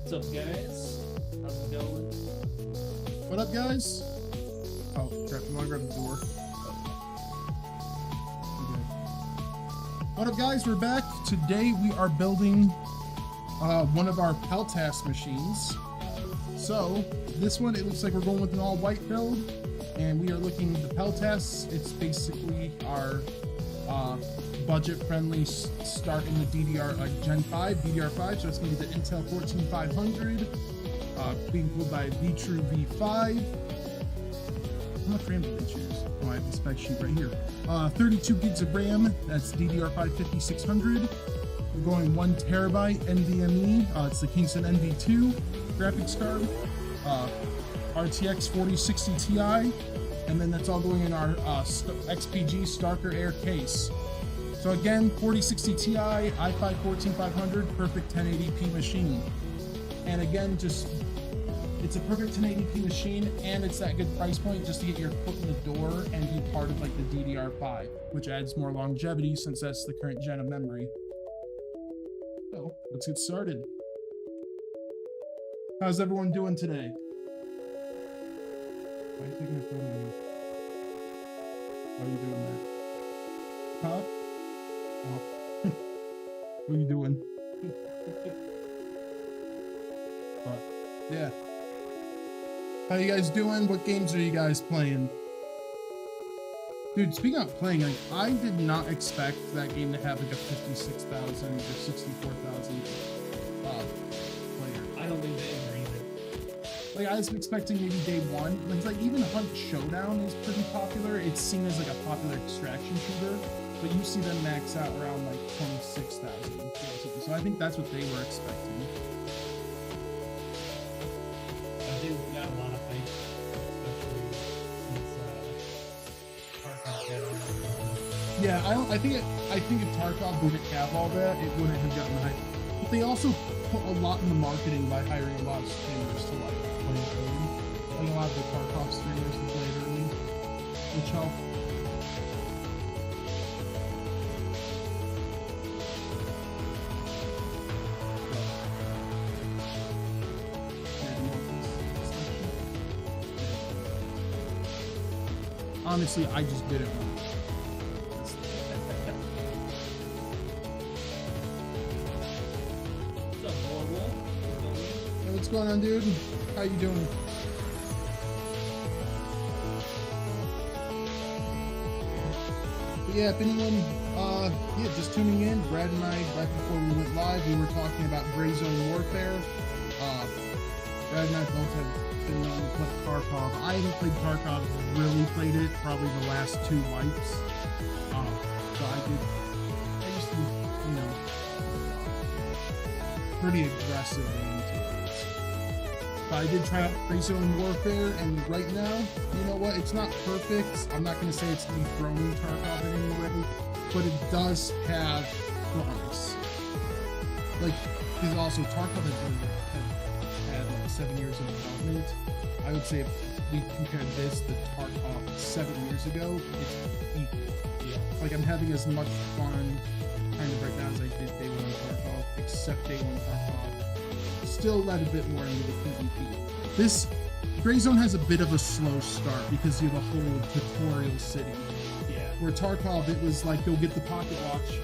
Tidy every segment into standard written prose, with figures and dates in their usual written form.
What's up, guys? How's it going? What up, guys? Oh, crap, you wanna grab the door? Okay. What up, guys? We're back. Today we are building one of our Peltas machines. So, this one, it looks like we're going with an all-white build, and we are looking at the Peltas. It's basically our budget-friendly start in the DDR, Gen 5, DDR5, so it's going to be the Intel 14500, being pulled by VTrue V5. How much RAM did they choose? Oh, I have the spec sheet right here. 32 gigs of RAM, that's DDR5 5600. We're going 1 terabyte NVMe, it's the Kingston NV2 graphics card, RTX 4060 Ti, and then that's all going in our XPG Starker Air case. So again, 4060 Ti, i5 14500, perfect 1080p machine. And again, just it's a perfect 1080p machine, and it's that good price point just to get your foot in the door and be part of like the DDR5, which adds more longevity since that's the current gen of memory. So let's get started. How's everyone doing today? Why are you taking a photo of me? Why are you doing that? Huh? Oh. What are you doing? But yeah. How you guys doing? What games are you guys playing? Dude, speaking of playing, like, I did not expect that game to have like a 56,000 or 64,000 player. I don't think they ever either. Like, I was expecting maybe day one. Like even Hunt Showdown is pretty popular. It's seen as like a popular extraction shooter, but you see them max out around like 26,000. So I think that's what they were expecting. I think we got a lot of hype, especially since Tarkov got on. Yeah, I think if Tarkov didn't have all that, it wouldn't have gotten hype. But they also put a lot in the marketing by hiring a lot of streamers to like play it early. Like a lot of the Tarkov streamers to play it early, which helped. Honestly, I just did it wrong. What's up, Horrible? Hey, what's going on, dude? How you doing? But yeah, if anyone, yeah, just tuning in, Brad and I, right before we went live, we were talking about Gray Zone Warfare. Brad and I both have been known to play Tarkov. I haven't played Tarkov, really played it, probably the last 2 wipes. So I just, you know, pretty aggressive into it. But I did try out Gray Zone Warfare, and right now, you know what, it's not perfect. I'm not going to say it's dethroning Tarkov in any way, but it does have promise. Like, because also Tarkov has had like 7 years of development. I would say if we compare this to Tarkov 7 years ago, it's equal. Yeah. Like, I'm having as much fun kind of right now as I did day 1 of Tarkov, except day 1 Tarkov still let a bit more into the PvP. This Gray Zone has a bit of a slow start because you have a whole tutorial city. Yeah. Where Tarkov, it was like, go get the pocket watch.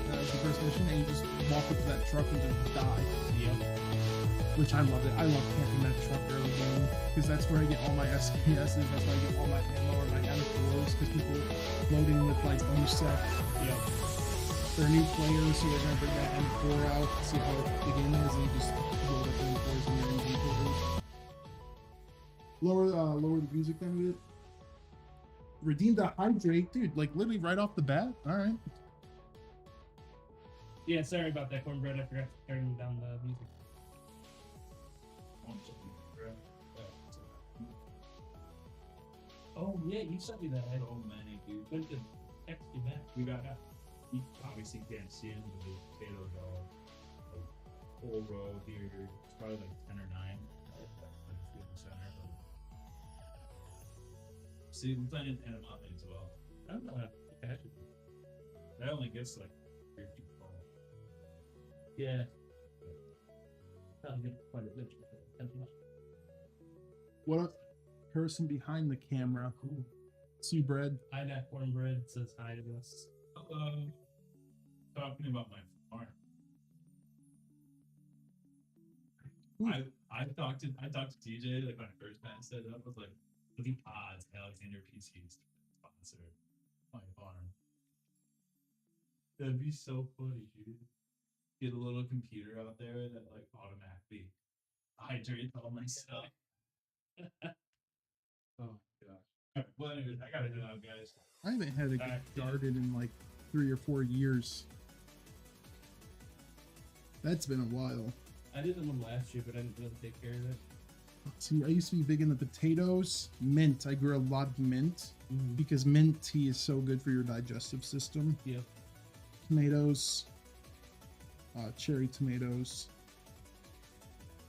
That was the first mission, and you just walk up to that truck and just die. Yep. Which I love it. I love camping that truck early game, because that's where I get all my SKSs, that's where I get all my ammo or my M4s, because people loading with like USEC. Yep. They're new players, so they're gonna bring that M4 out, see how the game is, and you just load up M4s in your inventory. Lower the music then with it. Redeem the hydrate, dude, like literally right off the bat. Alright. Yeah, sorry about that, Cornbread. I forgot to turn down the music. Oh, yeah, you sent me that. I So many, dude. meant to text you back. We got you obviously can't see them, but the potato dog, like, whole row here, it's probably like 10 or 9. Like in the center. See, we're playing in a mountain as well. I don't know how to catch it. That only gets like 3 feet tall. Yeah. I'll get quite a bit. What up, person behind the camera? Cool. See bread. Hi, that cornbread says hi to us. Hello. Talking about my farm. Ooh. I talked to TJ like when I first met set it up. I was like, "What the odds Alexander PCs sponsor my farm?" That'd be so funny, dude. Get a little computer out there that like automatically hydrates all my stuff. Oh my gosh. Well, anyways, I gotta head out, guys. I haven't had a good garden in like 3 or 4 years. That's been a while. I did them last year, but I didn't really take care of it. See, I used to be big into potatoes, mint. I grew a lot of mint because mint tea is so good for your digestive system. Yeah. Tomatoes, cherry tomatoes.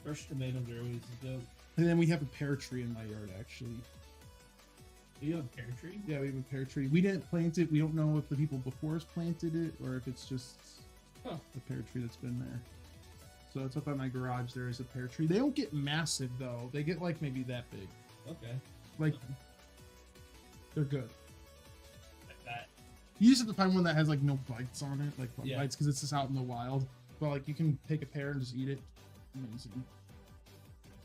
Fresh tomatoes are always dope. And then we have a pear tree in my yard, actually. Do you have a pear tree? Yeah, we have a pear tree. We didn't plant it. We don't know if the people before us planted it or if it's just the pear tree that's been there. So it's up by my garage. There is a pear tree. They don't get massive, though. They get, like, maybe that big. Okay. Like, they're good. Like that. You just have to find one that has, like, no bites on it. Like, Yeah. bites, because it's just out in the wild. But, like, you can take a pear and just eat it. Amazing.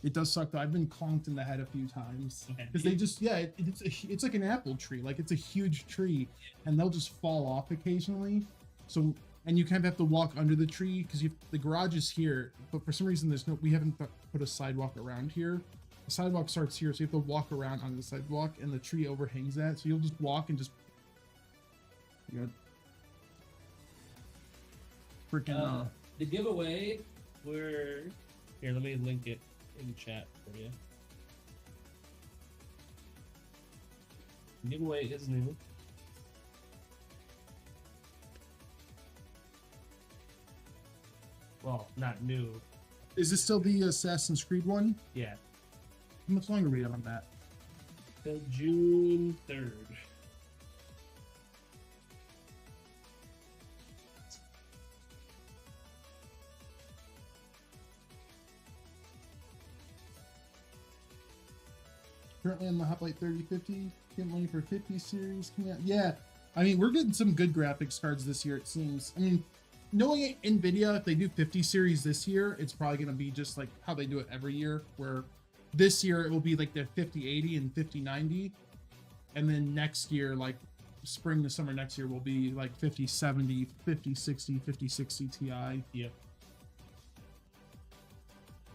It does suck, though. I've been conked in the head a few times. Because they just, yeah, it's like an apple tree. Like, it's a huge tree. And they'll just fall off occasionally. So... And you kind of have to walk under the tree because the garage is here, but for some reason we haven't put a sidewalk around here. The sidewalk starts here, so you have to walk around on the sidewalk, and the tree overhangs that. So you'll just walk and just, you know, freaking. The giveaway, here. Let me link it in the chat for you. The giveaway is new. Well, not new. Is this still the Assassin's Creed one? Yeah. How much longer are we on that? Till June 3rd. Currently on the Hoplite 3050. Get money for 50 series. Yeah. I mean, we're getting some good graphics cards this year, it seems. I mean, knowing NVIDIA, if they do 50 series this year, it's probably going to be just like how they do it every year, where this year it will be like the 5080 and 5090. And then next year, like spring to summer next year, will be like 5070, 5060, 5060 Ti. Yep.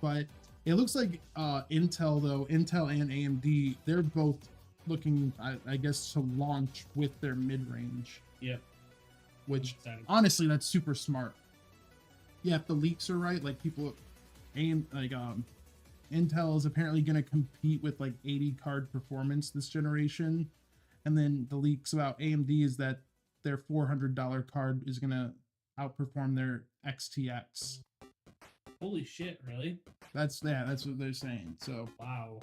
But it looks like Intel and AMD, they're both looking, I guess, to launch with their mid-range. Yep. Which, honestly, that's super smart. Yeah, if the leaks are right, like Intel is apparently going to compete with like 80 card performance this generation. And then the leaks about AMD is that their $400 card is going to outperform their XTX. Holy shit, really? That's what they're saying. So, wow.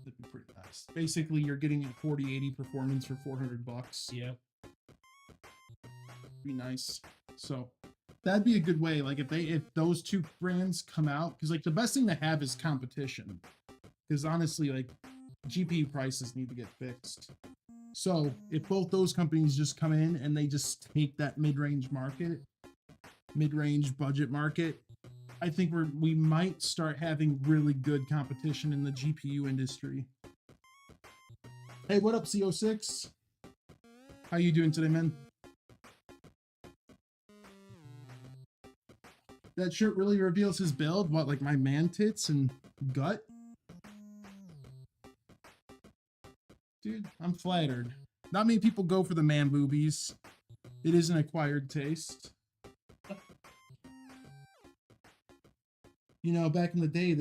That'd be pretty nice. Basically, you're getting a 4080 performance for $400. Yep. Be nice. So that'd be a good way. Like if those two brands come out, because like the best thing to have is competition. Because honestly, like GPU prices need to get fixed. So if both those companies just come in and they just take that mid-range budget market, I think we might start having really good competition in the GPU industry. Hey, what up, CO6? How you doing today, man? That shirt really reveals his build? What, like my man tits and gut? Dude, I'm flattered. Not many people go for the man boobies. It is an acquired taste. You know, back in the day,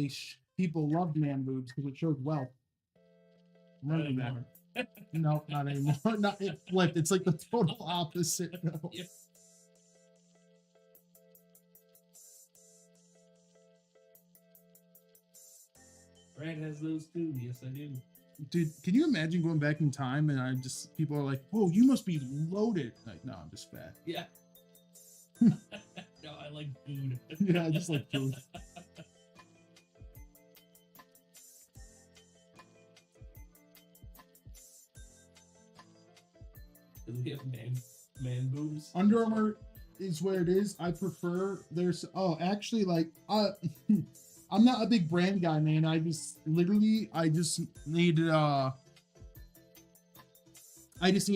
people loved man boobs because it showed wealth. Remember that? No, not anymore. Not it flipped. It's like the total opposite. No. Yep. Brad has those too. Yes, I do. Dude, can you imagine going back in time and people are like, "Whoa, you must be loaded." Like, no, I'm just fat. Yeah. No, I like food. Yeah, I just like food. Does he have man boobs? Under Armour is where it is. I prefer there's actually like I'm not a big brand guy, man. I just need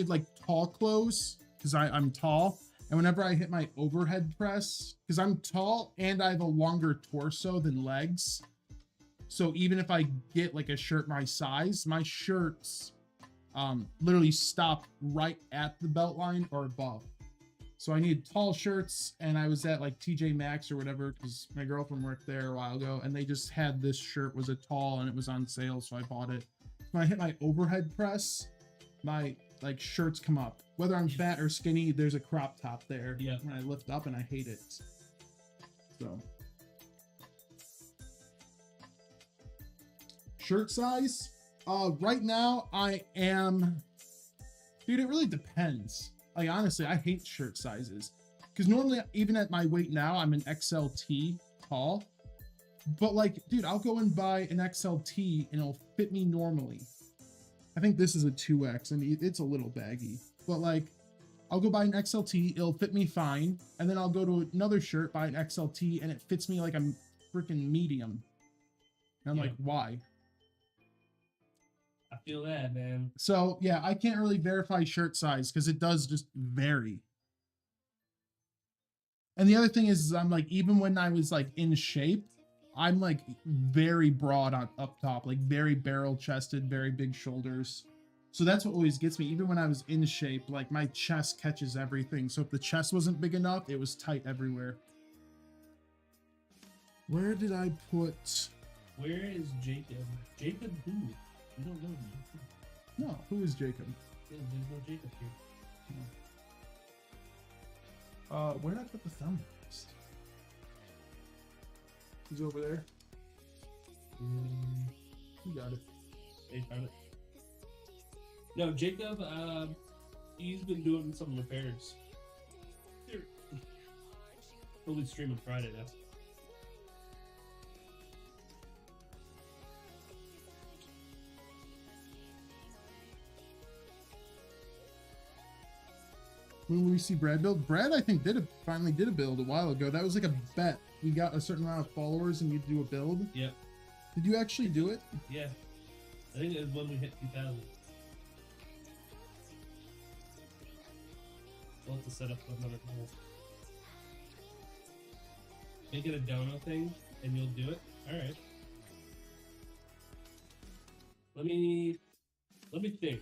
like tall clothes because I'm tall, and whenever I hit my overhead press, because I'm tall and I have a longer torso than legs, so even if I get like a shirt my size, my shirts literally stop right at the belt line or above. So I need tall shirts, and I was at like TJ Maxx or whatever because my girlfriend worked there a while ago, and they just had this shirt was a tall and it was on sale, so I bought it. When I hit my overhead press, my like shirts come up. Whether I'm fat or skinny, there's a crop top there. Yeah. When I lift up, and I hate it. So shirt size. Right now I am, dude, it really depends. Like, honestly, I hate shirt sizes because normally, even at my weight now, I'm an XLT tall, but like, dude, I'll go and buy an XLT and it'll fit me normally. I think this is a 2X and it's a little baggy, but like, I'll go buy an XLT, it'll fit me fine. And then I'll go to another shirt, buy an XLT, and it fits me like I'm freaking medium. And I'm like, why? I feel that, man. So yeah, I can't really verify shirt size because it does just vary. And the other thing is I'm like, even when I was like in shape, I'm like very broad on up top, like very barrel chested, very big shoulders. So that's what always gets me. Even when I was in shape, like my chest catches everything. So if the chest wasn't big enough, it was tight everywhere. Where did I put? Where is Jacob? Jacob who? We don't know Jacob. No, who is Jacob? Yeah, there's no Jacob here. Where did I put the thumb? He's over there. You got it. They found it. No, Jacob, he's been doing some repairs. Here. He'll be streaming Friday now. When will we see Brad build? Brad, I think, finally did a build a while ago. That was like a bet. We got a certain amount of followers and you'd do a build. Yep. Did you actually do it? Yeah. I think it was when we hit 2,000. We'll have to set up another goal. Make it a dono thing and you'll do it? Alright. Let me think.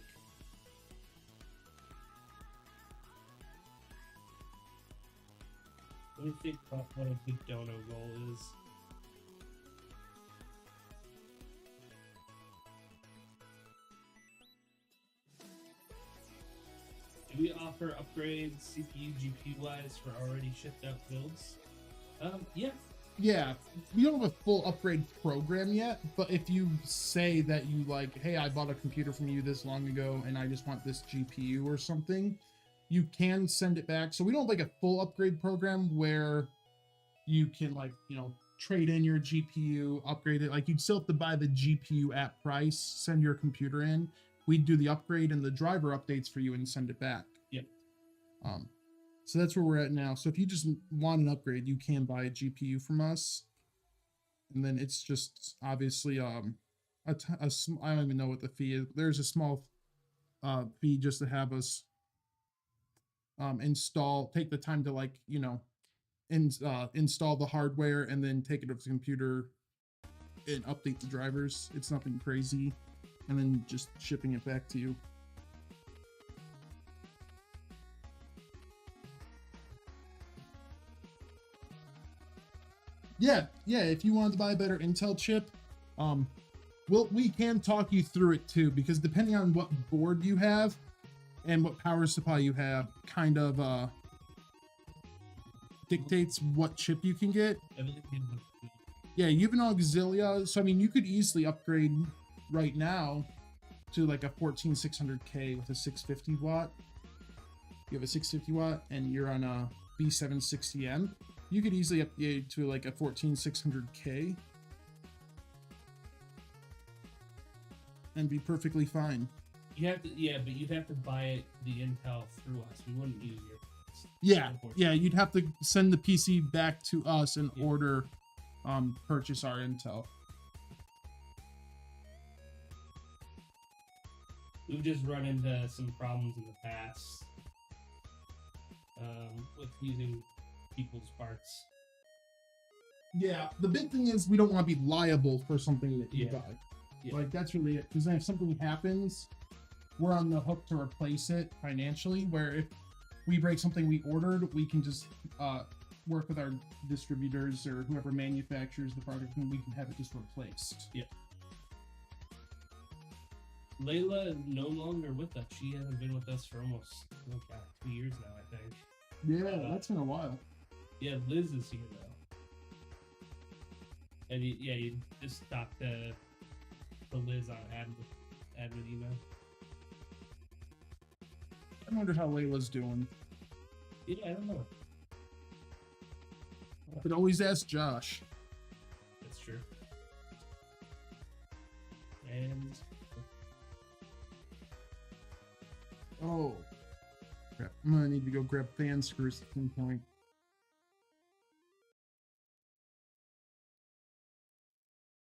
Let me think about what a good dono goal is. Do we offer upgrades CPU, GPU wise for already shipped out builds? Yeah. Yeah, we don't have a full upgrade program yet, but if you say that you like, hey, I bought a computer from you this long ago and I just want this GPU or something, you can send it back. So we don't have like a full upgrade program where you can like, you know, trade in your GPU, upgrade it. Like you'd still have to buy the GPU at price, send your computer in. We'd do the upgrade and the driver updates for you and send it back. Yep. So that's where we're at now. So if you just want an upgrade, you can buy a GPU from us. And then it's just obviously I don't even know what the fee is. There's a small fee just to have us take the time to like, you know, install the hardware and then take it to the computer and update the drivers. It's nothing crazy. And then just shipping it back to you. Yeah, if you wanted to buy a better Intel chip, we can talk you through it too, because depending on what board you have and what power supply you have, kind of dictates what chip you can get. Yeah, you have an Auxilia, so I mean, you could easily upgrade right now to like a 14600K with a 650 watt. You have a 650 watt and you're on a B760M. You could easily upgrade to like a 14600K and be perfectly fine. You have to, yeah, but you'd have to buy it the Intel through us. We wouldn't use your. Yeah, you'd have to send the PC back to us and order, purchase our Intel. We've just run into some problems in the past with using people's parts. Yeah, the big thing is we don't want to be liable for something that you buy. Yeah. Like, that's really it. Because then if something happens, we're on the hook to replace it financially, where if we break something we ordered, we can just work with our distributors or whoever manufactures the product, and we can have it just replaced. Yeah. Layla is no longer with us. She hasn't been with us for almost 2 years now, I think. Yeah, that's been a while. Yeah, Liz is here though. And you just talk to Liz on admin email. I wonder how Layla's doing. Yeah, I don't know. I could always ask Josh. That's true. And oh, crap. I'm gonna need to go grab fan screws at some point.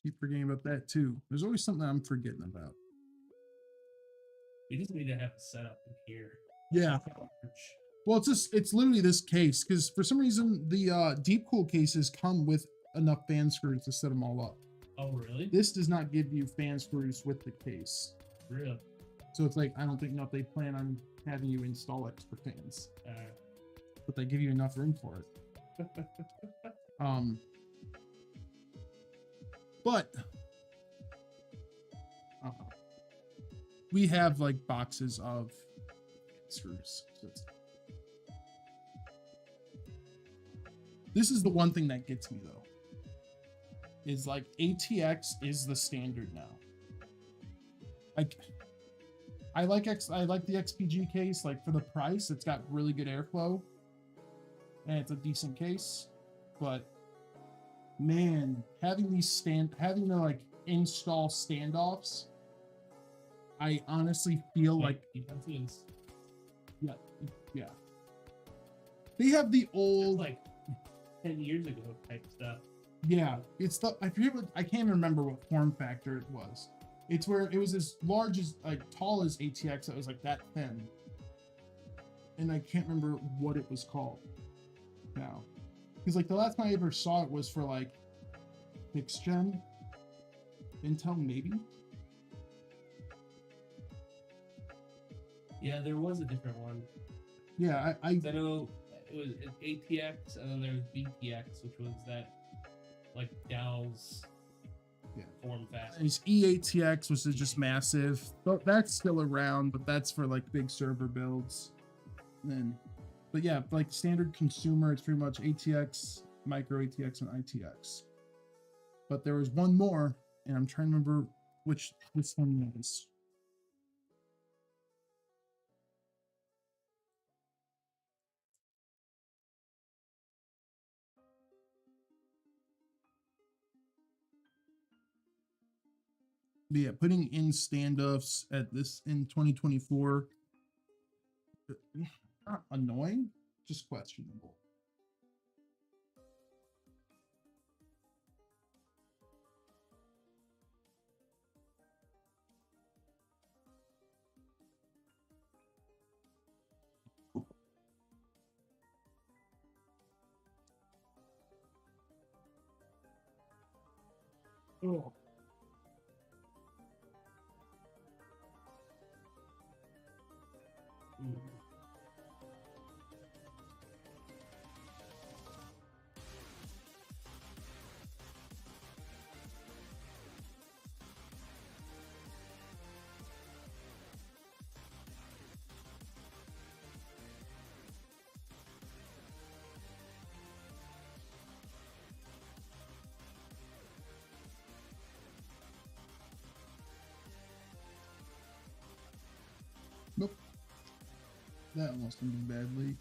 Keep forgetting about that too. There's always something I'm forgetting about. we just need to have it set up in here. Yeah. Well, it's literally this case, because for some reason the deep cool cases come with enough fan screws to set them all up. Oh, really? This does not give you fan screws with the case. Really? So it's like, I don't think they plan on having you install extra fans, but they give you enough room for it. But we have like boxes of screws. So this is the one thing that gets me though. Is like ATX is the standard now. Like I like the XPG case. Like for the price, it's got really good airflow, and it's a decent case. But man, having the like install standoffs, I honestly feel like yeah. They have the old like 10 years ago type stuff. Yeah, it's the I can't remember what form factor it was. It's where it was as large as tall as ATX. It was like that thin, and I can't remember what it was called now, because like the last time I ever saw it was for like 6th gen Intel, maybe. Yeah, there was a different one. Yeah, I know it was ATX, and then there was BTX, which was that like Dell's form factor. There's EATX, which is just massive. But that's still around, but that's for like big server builds. But yeah, like standard consumer, it's pretty much ATX, micro ATX, and ITX. But there was one more, and I'm trying to remember which this one was. But yeah, putting in standoffs at this in 2024, not annoying, just questionable. Oh. Nope. That almost ended badly.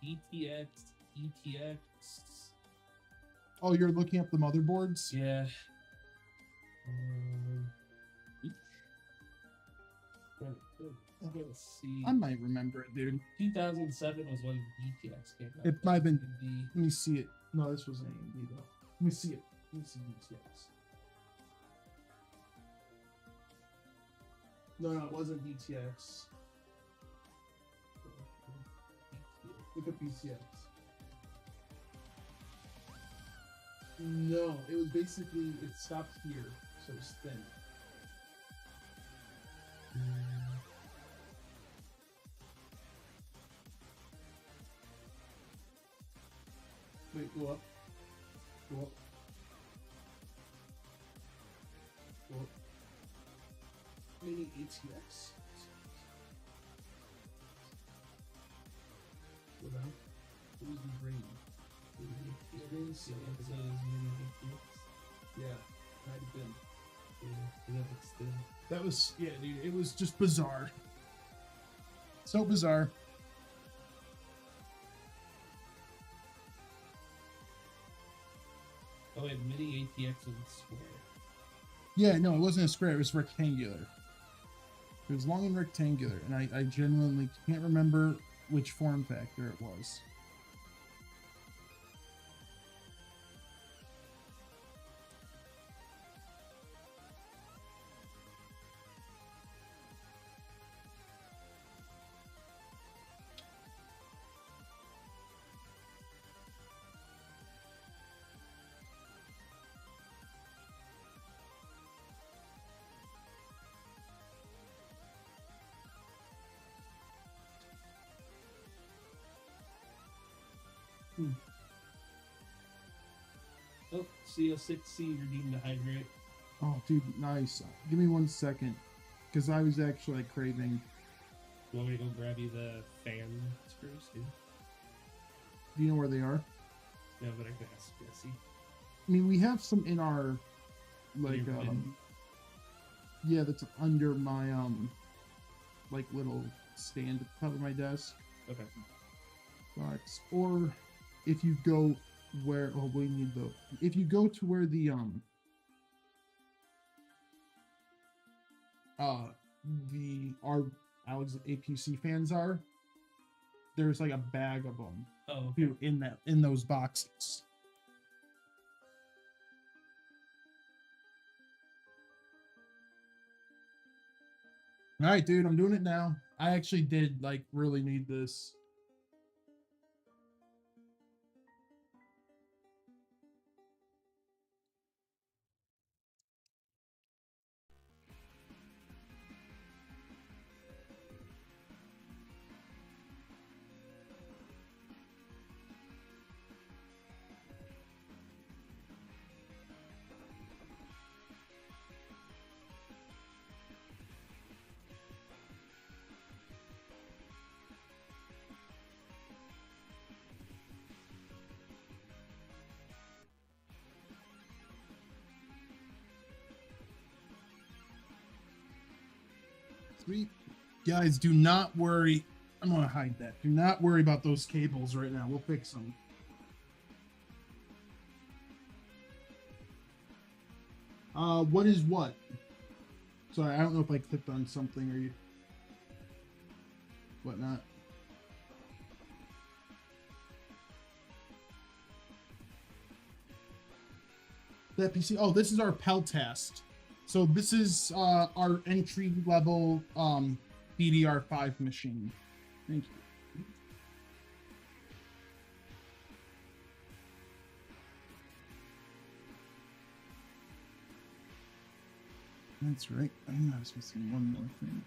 ETX, ETX. Oh, you're looking up the motherboards? Yeah. Let's see. I might remember it, dude. 2007 was when GTX came out. It might have been. AMD. Let me see it. No, this was AMD though. Let me see it. Let me see DTX. No, it wasn't DTX. Look at BTX. No, it was basically, it stopped here, so it's thin. Wait, go up. Go up. Go up. Mini ATX. Go down. What was the green? Yeah, might have been. That was, yeah, dude, it was just bizarre. So bizarre. Oh wait, mini ATX was square. Yeah, no, it wasn't a square, it was rectangular. It was long and rectangular, and I genuinely can't remember which form factor it was. Oh, CO6C redeemed the hydrate. Oh, dude, nice. Give me 1 second, because I was actually like craving. You want me to go grab you the fan screws, dude? Do you know where they are? No, but I can ask Jesse. I mean, we have some in our, like, Your bin? yeah, that's under my, like, little stand at the top of my desk. Okay. But, or if you go where, oh, we need the, if you go to where the, our Alex APC fans are, there's like a bag of them Oh, okay. too, in those boxes. All right, dude, I'm doing it now. I actually did like really need this. Sweet. Guys, do not worry. I'm gonna hide that. Do not worry about those cables right now. We'll fix them. What is what? Sorry, I don't know if I clicked on something or you whatnot. That PC. Oh, this is our Pell test. So this is our entry level DDR5 machine. Thank you. That's right. I was missing one more thing.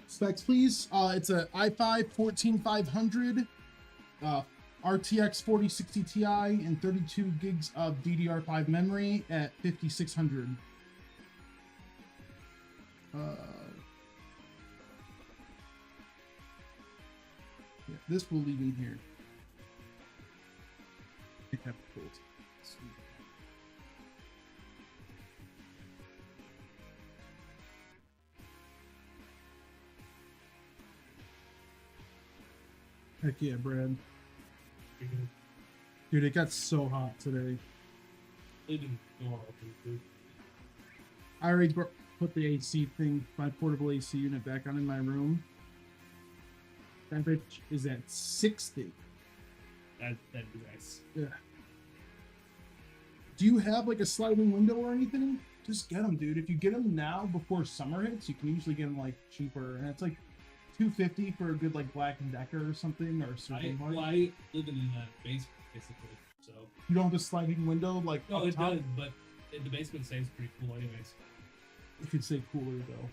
Specs, please. It's a i5 14500, RTX 4060 Ti, and 32 gigs of DDR5 memory at 5600. Yeah, this will leave in here. I have it pulled. Sweet. Heck yeah, Brad. Dude, it got so hot today. They didn't go all through. I already put the AC thing, my portable AC unit back on in my room. That bitch is at 60. That'd be nice. Yeah. Do you have like a sliding window or anything? Just get them, dude. If you get them now before summer hits, you can usually get them like cheaper, and it's like $250 for a good like Black and Decker or something, or something. I live in the basement basically, so you don't have a sliding window like. No, up it top? does, but the basement stays pretty cool anyways. You could say cooler though.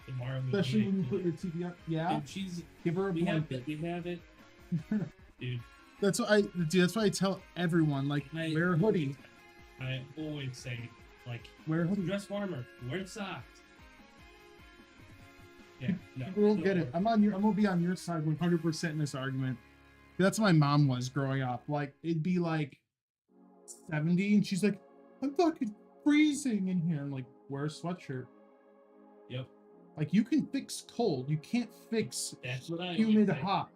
Tomorrow, especially when you put your TV up. Yeah. Dude, she's give her a blanket. We have it, dude. That's what that's why I tell everyone, like, wear a hoodie. I always say, like, wear a hoodie. Dress warmer. Wear socks. Yeah, no. People don't get it. I'm gonna be on your side 100% in this argument. That's my mom was growing up. Like, it'd be like 70, and she's like, "I'm fucking freezing in here." I'm like, "Wear a sweatshirt." Yep. Like, you can fix cold. You can't fix That's what I humid hot.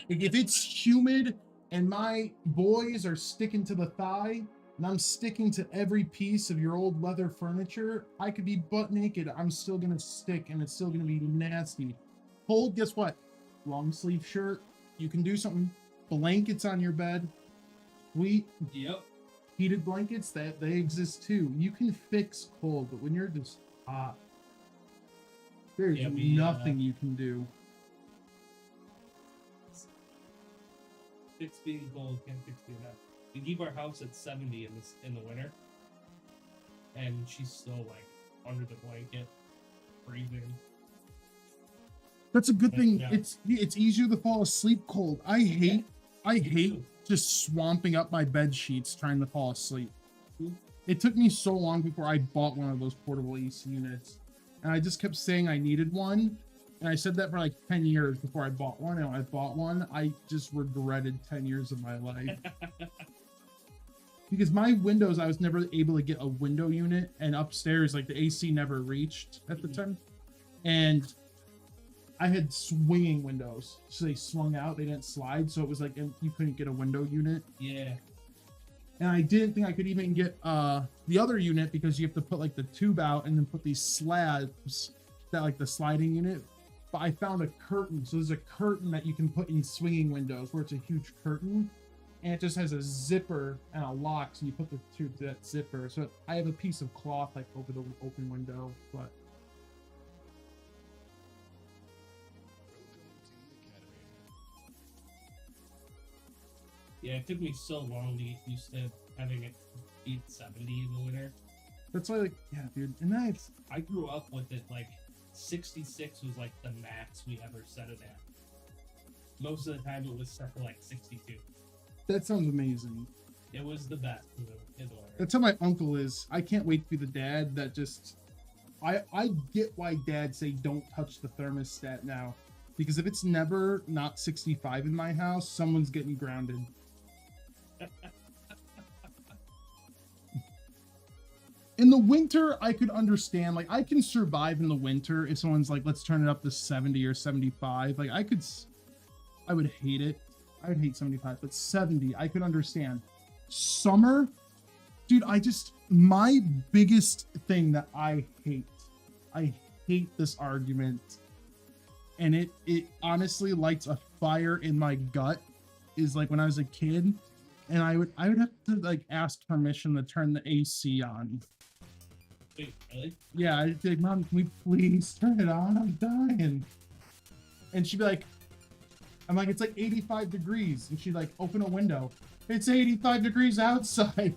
Like, if it's humid and my boys are sticking to the thigh, and I'm sticking to every piece of your old leather furniture, I could be butt naked. I'm still gonna stick, and it's still gonna be nasty. Cold, guess what? Long sleeve shirt. You can do something. Blankets on your bed. Sweet. Yep. Heated blankets, that they exist too. You can fix cold, but when you're just hot, there's nothing you can do. Fix being cold, can't fix being hot. We keep our house at 70 in the winter, and she's still like under the blanket, freezing. That's a good thing. Yeah. It's easier to fall asleep cold. I hate just swamping up my bed sheets trying to fall asleep. It took me so long before I bought one of those portable AC units, and I just kept saying I needed one. And I said that for like 10 years before I bought one. And when I bought one, I just regretted 10 years of my life. Because my windows, I was never able to get a window unit. And upstairs, like the AC never reached at the time. And I had swinging windows. So they swung out, they didn't slide. So it was like you couldn't get a window unit. Yeah. And I didn't think I could even get the other unit because you have to put like the tube out and then put these slabs that like the sliding unit. But I found a curtain. So there's a curtain that you can put in swinging windows where it's a huge curtain. And it just has a zipper and a lock. So you put the tube to that zipper. So I have a piece of cloth like over the open window. But yeah, it took me so long to get used to having it be 70 in the winter. That's why, like, yeah, dude. And that's, I grew up with it like 66 was like the max we ever set it at. Most of the time it was set to like 62. that sounds amazing. It was the best in the winter. That's how my uncle is. I can't wait to be the dad that just, I get why dads say don't touch the thermostat now. Because if it's never not 65 in my house, someone's getting grounded. In the winter, I could understand. Like, I can survive in the winter if someone's like, let's turn it up to 70 or 75. Like, I would hate it. I would hate 75, but 70, I could understand. Summer, dude, my biggest thing that I hate this argument, and it honestly lights a fire in my gut, is like when I was a kid, and I would have to like ask permission to turn the AC on. Wait, really? Yeah, I'd be like, Mom, can we please turn it on? I'm dying. And she'd be like, I'm like, it's like 85 degrees. And she'd like, open a window. It's 85 degrees outside.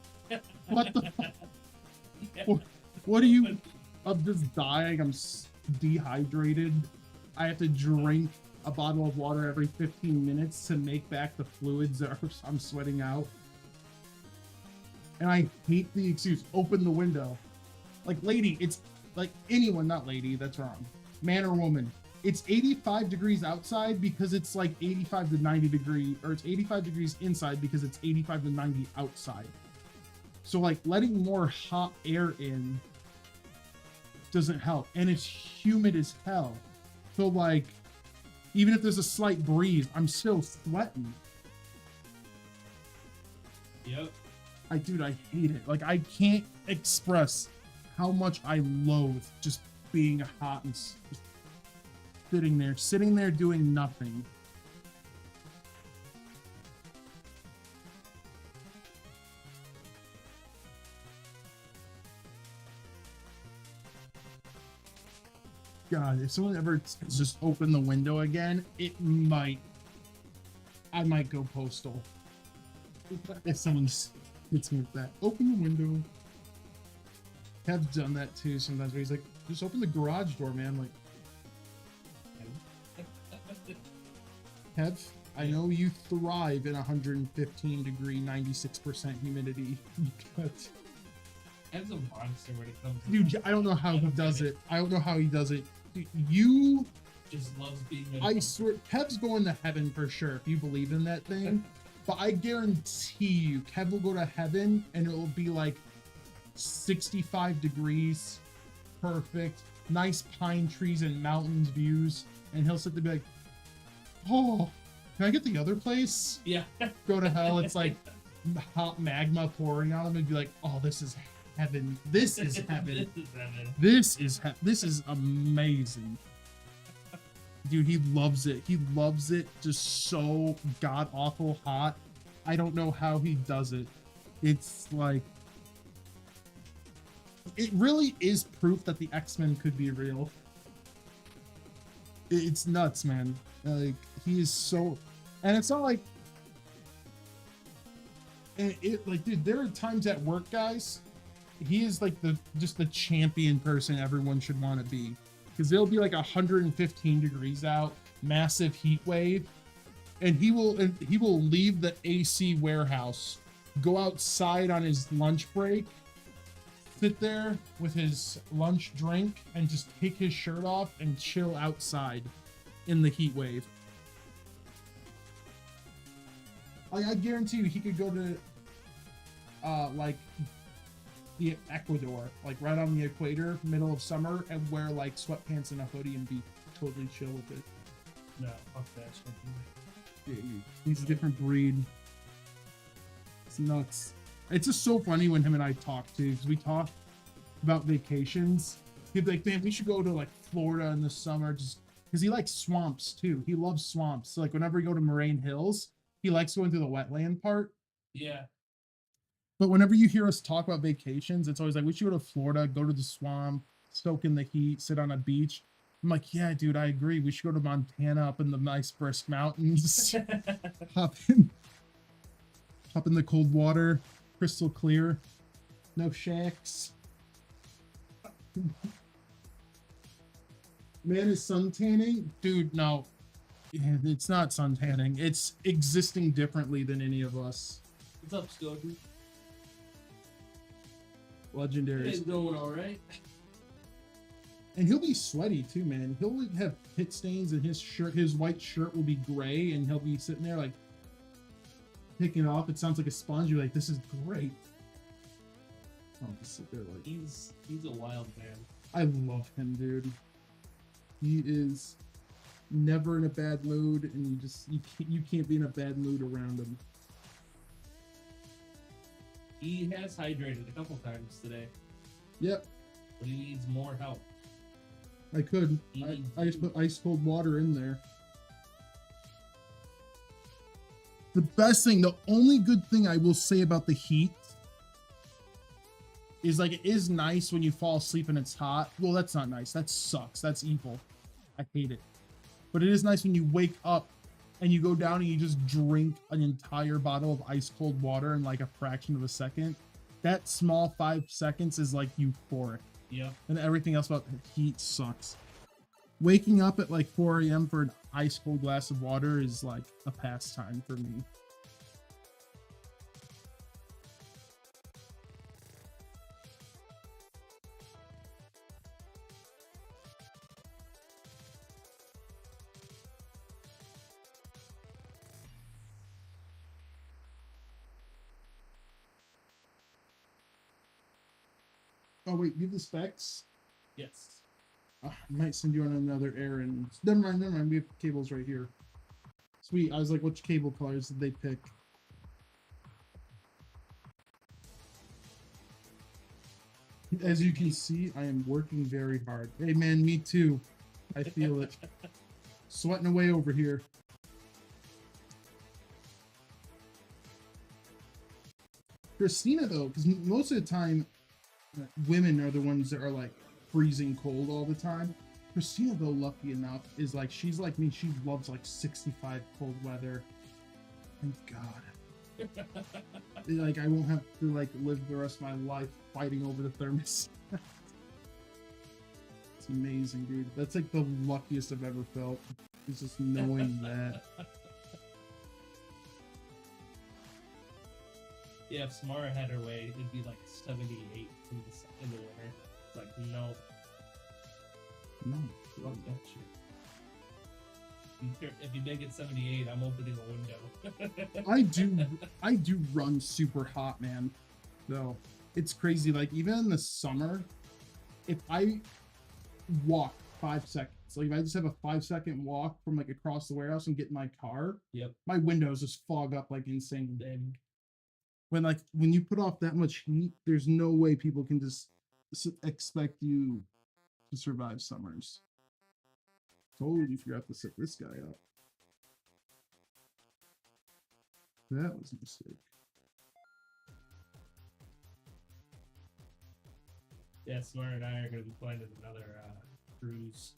What the fuck? What are you? I'm just dying. I'm dehydrated. I have to drink a bottle of water every 15 minutes to make back the fluids that I'm sweating out. And I hate the excuse, open the window. Like, lady, it's like anyone, not lady, that's wrong, man or woman, it's 85 degrees outside because it's like 85 to 90 degree, or it's 85 degrees inside because it's 85 to 90 outside. So like letting more hot air in doesn't help, and it's humid as hell. So like, even if there's a slight breeze, I'm still sweating. Yep. Dude, I hate it. Like, I can't express how much I loathe just being hot and just sitting there doing nothing. God, if someone ever just open the window again, I might go postal. If someone just hits me with that. Open the window. Kev's done that too sometimes where he's like, just open the garage door, man. Like, Kev, I know you thrive in 115 degree, 96% humidity. Kev's a monster when it comes to Dude, I don't know how he does it. I don't know how he does it. Dude, you just loves being I swear, Kev's going to heaven for sure if you believe in that thing. But I guarantee you, Kev will go to heaven and it will be like 65 degrees, perfect, nice pine trees and mountains views, and he'll sit there and be like, oh, can I get the other place? Yeah. Go to hell. It's like hot magma pouring on him and be like, oh, this is heaven. This is heaven. This is amazing. Dude, he loves it. He loves it just so god awful hot. I don't know how he does it. It's like, it really is proof that the X-Men could be real. It's nuts, man. Like, he is so, and it's not like, like, dude, there are times at work, guys, he is like just the champion person everyone should want to be. Because it'll be like 115 degrees out, massive heat wave, and he will leave the AC warehouse, go outside on his lunch break, sit there with his lunch drink, and just take his shirt off and chill outside in the heat wave. I guarantee you he could go to like the Ecuador, like right on the equator, middle of summer, and wear like sweatpants and a hoodie and be totally chill with it. No, fuck that shit. He's a different breed. It's nuts. It's just so funny when him and I talk too, because we talk about vacations. He'd be like, man, we should go to like Florida in the summer, just because he likes swamps too. He loves swamps. So like whenever we go to Moraine Hills, he likes going through the wetland part. Yeah. But whenever you hear us talk about vacations, it's always like, we should go to Florida, go to the swamp, soak in the heat, sit on a beach. I'm like, yeah, dude, I agree. We should go to Montana up in the nice brisk mountains. hop in the cold water, crystal clear, no shacks. Man, is sun tanning? Dude, no. It's not sun tanning. It's existing differently than any of us. What's up, Skokie? Legendary. He's doing all right. And he'll be sweaty too, man. He'll have pit stains, and his shirt, his white shirt will be gray, and he'll be sitting there like picking it off. It sounds like a sponge. You're like, this is great. I'll just sit there like, He's a wild man. I love him, dude. He is never in a bad mood, and you can't be in a bad mood around him. He has hydrated a couple times today, Yep, but he needs more help. I could. I just put ice cold water in there. The best thing, the only good thing I will say about the heat is like, it is nice when you fall asleep and it's hot. Well, that's not nice. That sucks. That's evil. I hate it. But it is nice when you wake up and you go down and you just drink an entire bottle of ice cold water in like a fraction of a second. That small 5 seconds is like euphoric. Yeah. And everything else about heat sucks. Waking up at like 4 a.m. for an ice cold glass of water is like a pastime for me. Oh wait, you have the specs? Yes. I might send you on another errand. Never mind, never mind. We have cables right here. Sweet. I was like, which cable colors did they pick? As you can see, I am working very hard. Hey man, me too. I feel it. Sweating away over here. Christina though, because most of the time, women are the ones that are like freezing cold all the time. Christina though, lucky enough, is like, she's like me. She loves like 65 cold weather. Thank God. Like, I won't have to like live the rest of my life fighting over the thermos. It's amazing, dude. That's like the luckiest I've ever felt. It's just knowing that. Yeah, if Samara had her way, it'd be like 78 in the winter. It's like, no. No. Fuck that shit. If you make it 78, I'm opening a window. I do run super hot, man. So it's crazy. Like, even in the summer, if I walk 5 seconds, like if I just have a 5-second walk from like across the warehouse and get in my car, Yep. my windows just fog up like insane. And When you put off that much heat, there's no way people can just expect you to survive summers. Totally forgot to set this guy up. That was a mistake. yeah, Samara and I are going to be planning another cruise.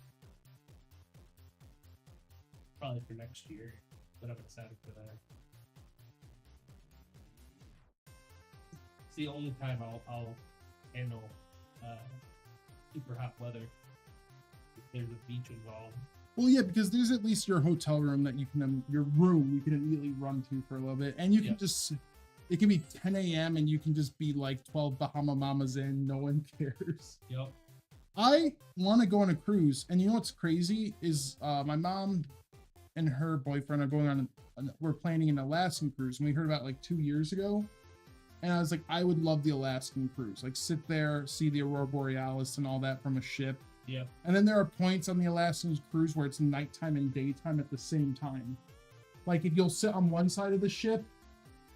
Probably for next year, but I'm excited for that. It's the only time I'll handle super hot weather if there's a beach involved. Well, yeah, because there's at least your hotel room that you can, your room you can immediately run to for a little bit, and you can just, it can be 10 a.m. and you can just be like 12 Bahama Mamas in, no one cares. Yep. I want to go on a cruise, and you know what's crazy is my mom and her boyfriend are going on, we're planning an Alaskan cruise, and we heard about like 2 years ago. And I was like, I would love the Alaskan cruise. Like, sit there, see the Aurora Borealis and all that from a ship. Yeah. And then there are points on the Alaskan cruise where it's nighttime and daytime at the same time. Like, if you'll sit on one side of the ship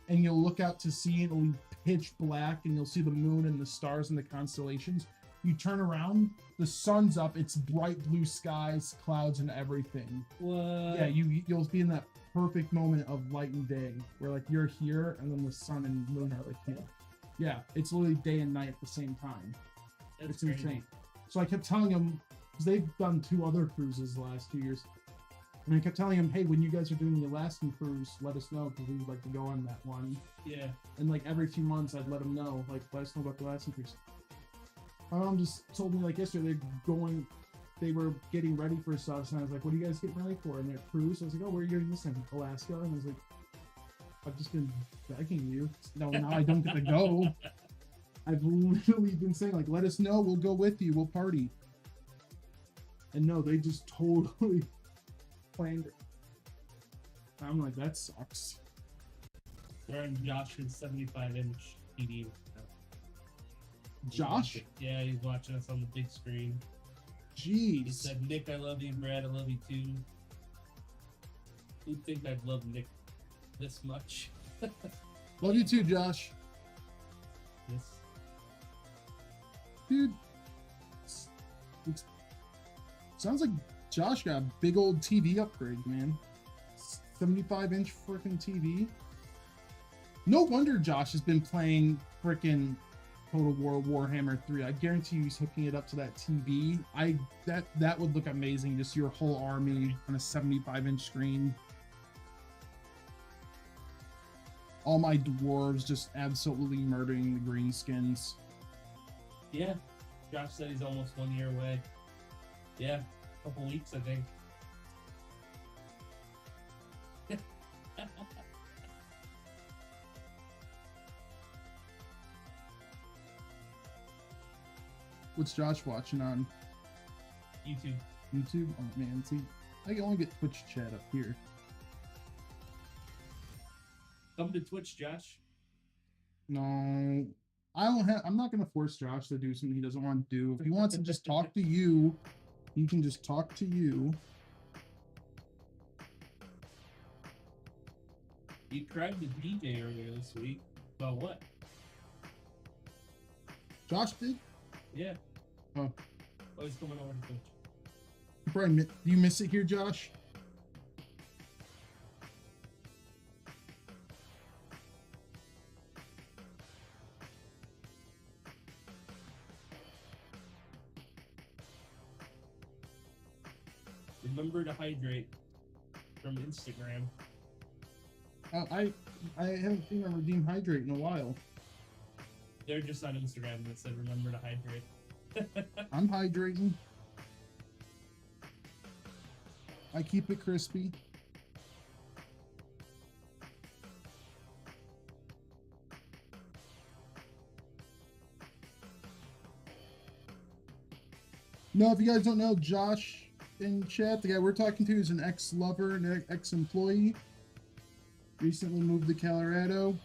and you'll look out to sea, it'll be pitch black and you'll see the moon and the stars and the constellations. You turn around, the sun's up, it's bright blue skies, clouds, and everything. What? Yeah, you'll be in that perfect moment of light and day where like you're here and then the sun and moon are like here. Yeah, it's literally day and night at the same time. It's insane. So I kept telling him, because they've done 2 other cruises the last 2 years, and I kept telling him, hey, when you guys are doing the Alaskan cruise, let us know because we would like to go on that one. Yeah. And like every few months I'd let him know, like, let us know about the Alaskan cruise. My mom just told me like yesterday they were getting ready for stuff, and I was like, what are you guys getting ready for? And they're cruise. I was like, oh, where are you going this time? Alaska? And I was like, I've just been begging you. No, now I don't get to go. I've literally been saying, like, let us know, we'll go with you, we'll party. And no, they just totally planned it. I'm like, that sucks. We're on Josh's 75-inch TV. Josh? Yeah, he's watching us on the big screen. He Jeez. said, Nick, I love you. Brad, I love you too. Who'd think I'd love Nick this much? Love you too, Josh. Yes. Dude. Sounds like Josh got a big old TV upgrade, man. 75-inch freaking TV. No wonder Josh has been playing freaking Total War Warhammer 3. I guarantee you he's hooking it up to that TV. That would look amazing. Just your whole army on a 75-inch screen. All my dwarves just absolutely murdering the greenskins. Yeah. Josh said he's almost 1 year away. Yeah. A couple weeks, I think. What's Josh watching on YouTube. YouTube? Oh man, see, I can only get Twitch chat up here. Come to Twitch, Josh. No, I'm not gonna force Josh to do something he doesn't want to do. If he wants to just talk to you, he can just talk to you. You cried to DJ earlier this week. About what? Josh did? Yeah. Oh. Oh, he's coming over to Twitch. You probably, do you miss it here, Josh? Remember to hydrate from Instagram. I haven't seen a Redeem Hydrate in a while. They're just on Instagram that said remember to hydrate. I'm hydrating. I keep it crispy. No, if you guys don't know, Josh in chat, the guy we're talking to is an ex-lover and ex-employee. Recently moved to Colorado.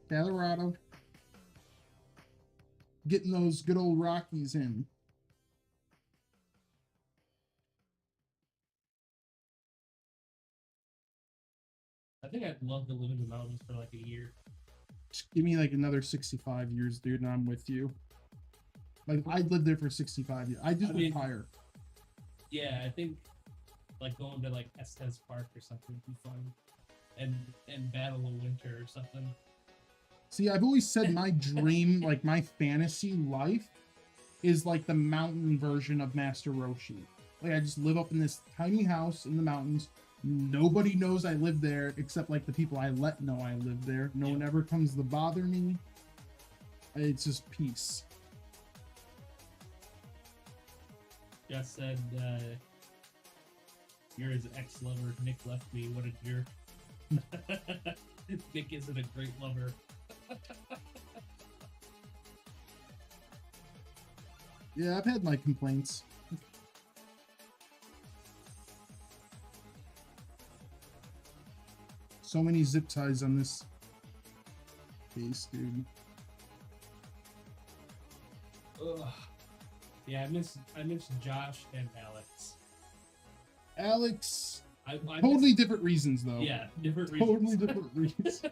Colorado. Getting those good old Rockies in. I think I'd love to live in the mountains for like a year. Just give me like another 65 years, dude, and I'm with you. Like, I'd live there for 65 years. I just retire. Yeah, I think like going to like Estes Park or something would be fun. And battle a winter or something. See, I've always said my dream, like my fantasy life, is like the mountain version of Master Roshi. Like, I just live up in this tiny house in the mountains. Nobody knows I live there except like the people I let know I live there. No one ever comes to bother me. It's just peace. Just said, you're his ex-lover. Nick left me. What a jerk. Nick isn't a great lover. Yeah, I've had my complaints. So many zip ties on this case, dude. Ugh. Yeah, I miss Josh and Alex. Alex, I totally different reasons though. Yeah, different reasons. Totally different reasons.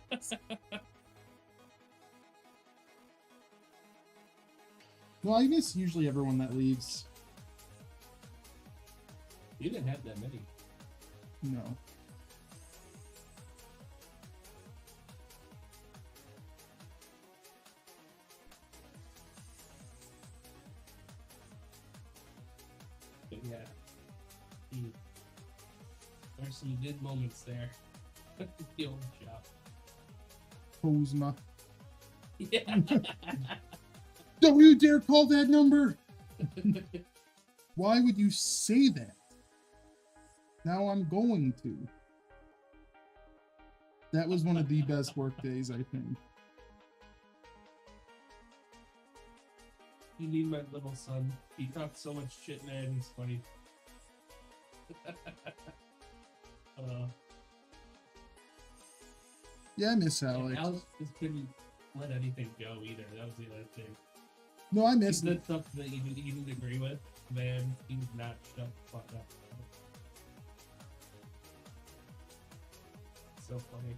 Well, I miss usually everyone that leaves. You didn't have that many. No. But yeah. There's some good moments there. The old shop. Kozma. Yeah. Don't you dare call that number! Why would you say that? Now I'm going to. That was one of the best work days, I think. You need my little son. He talks so much shit, man. He's funny. Yeah, I miss Alex. Alex just couldn't let anything go either. That was the other thing. No, I miss the stuff that you didn't agree with, man. He would not shut the fuck up. So funny.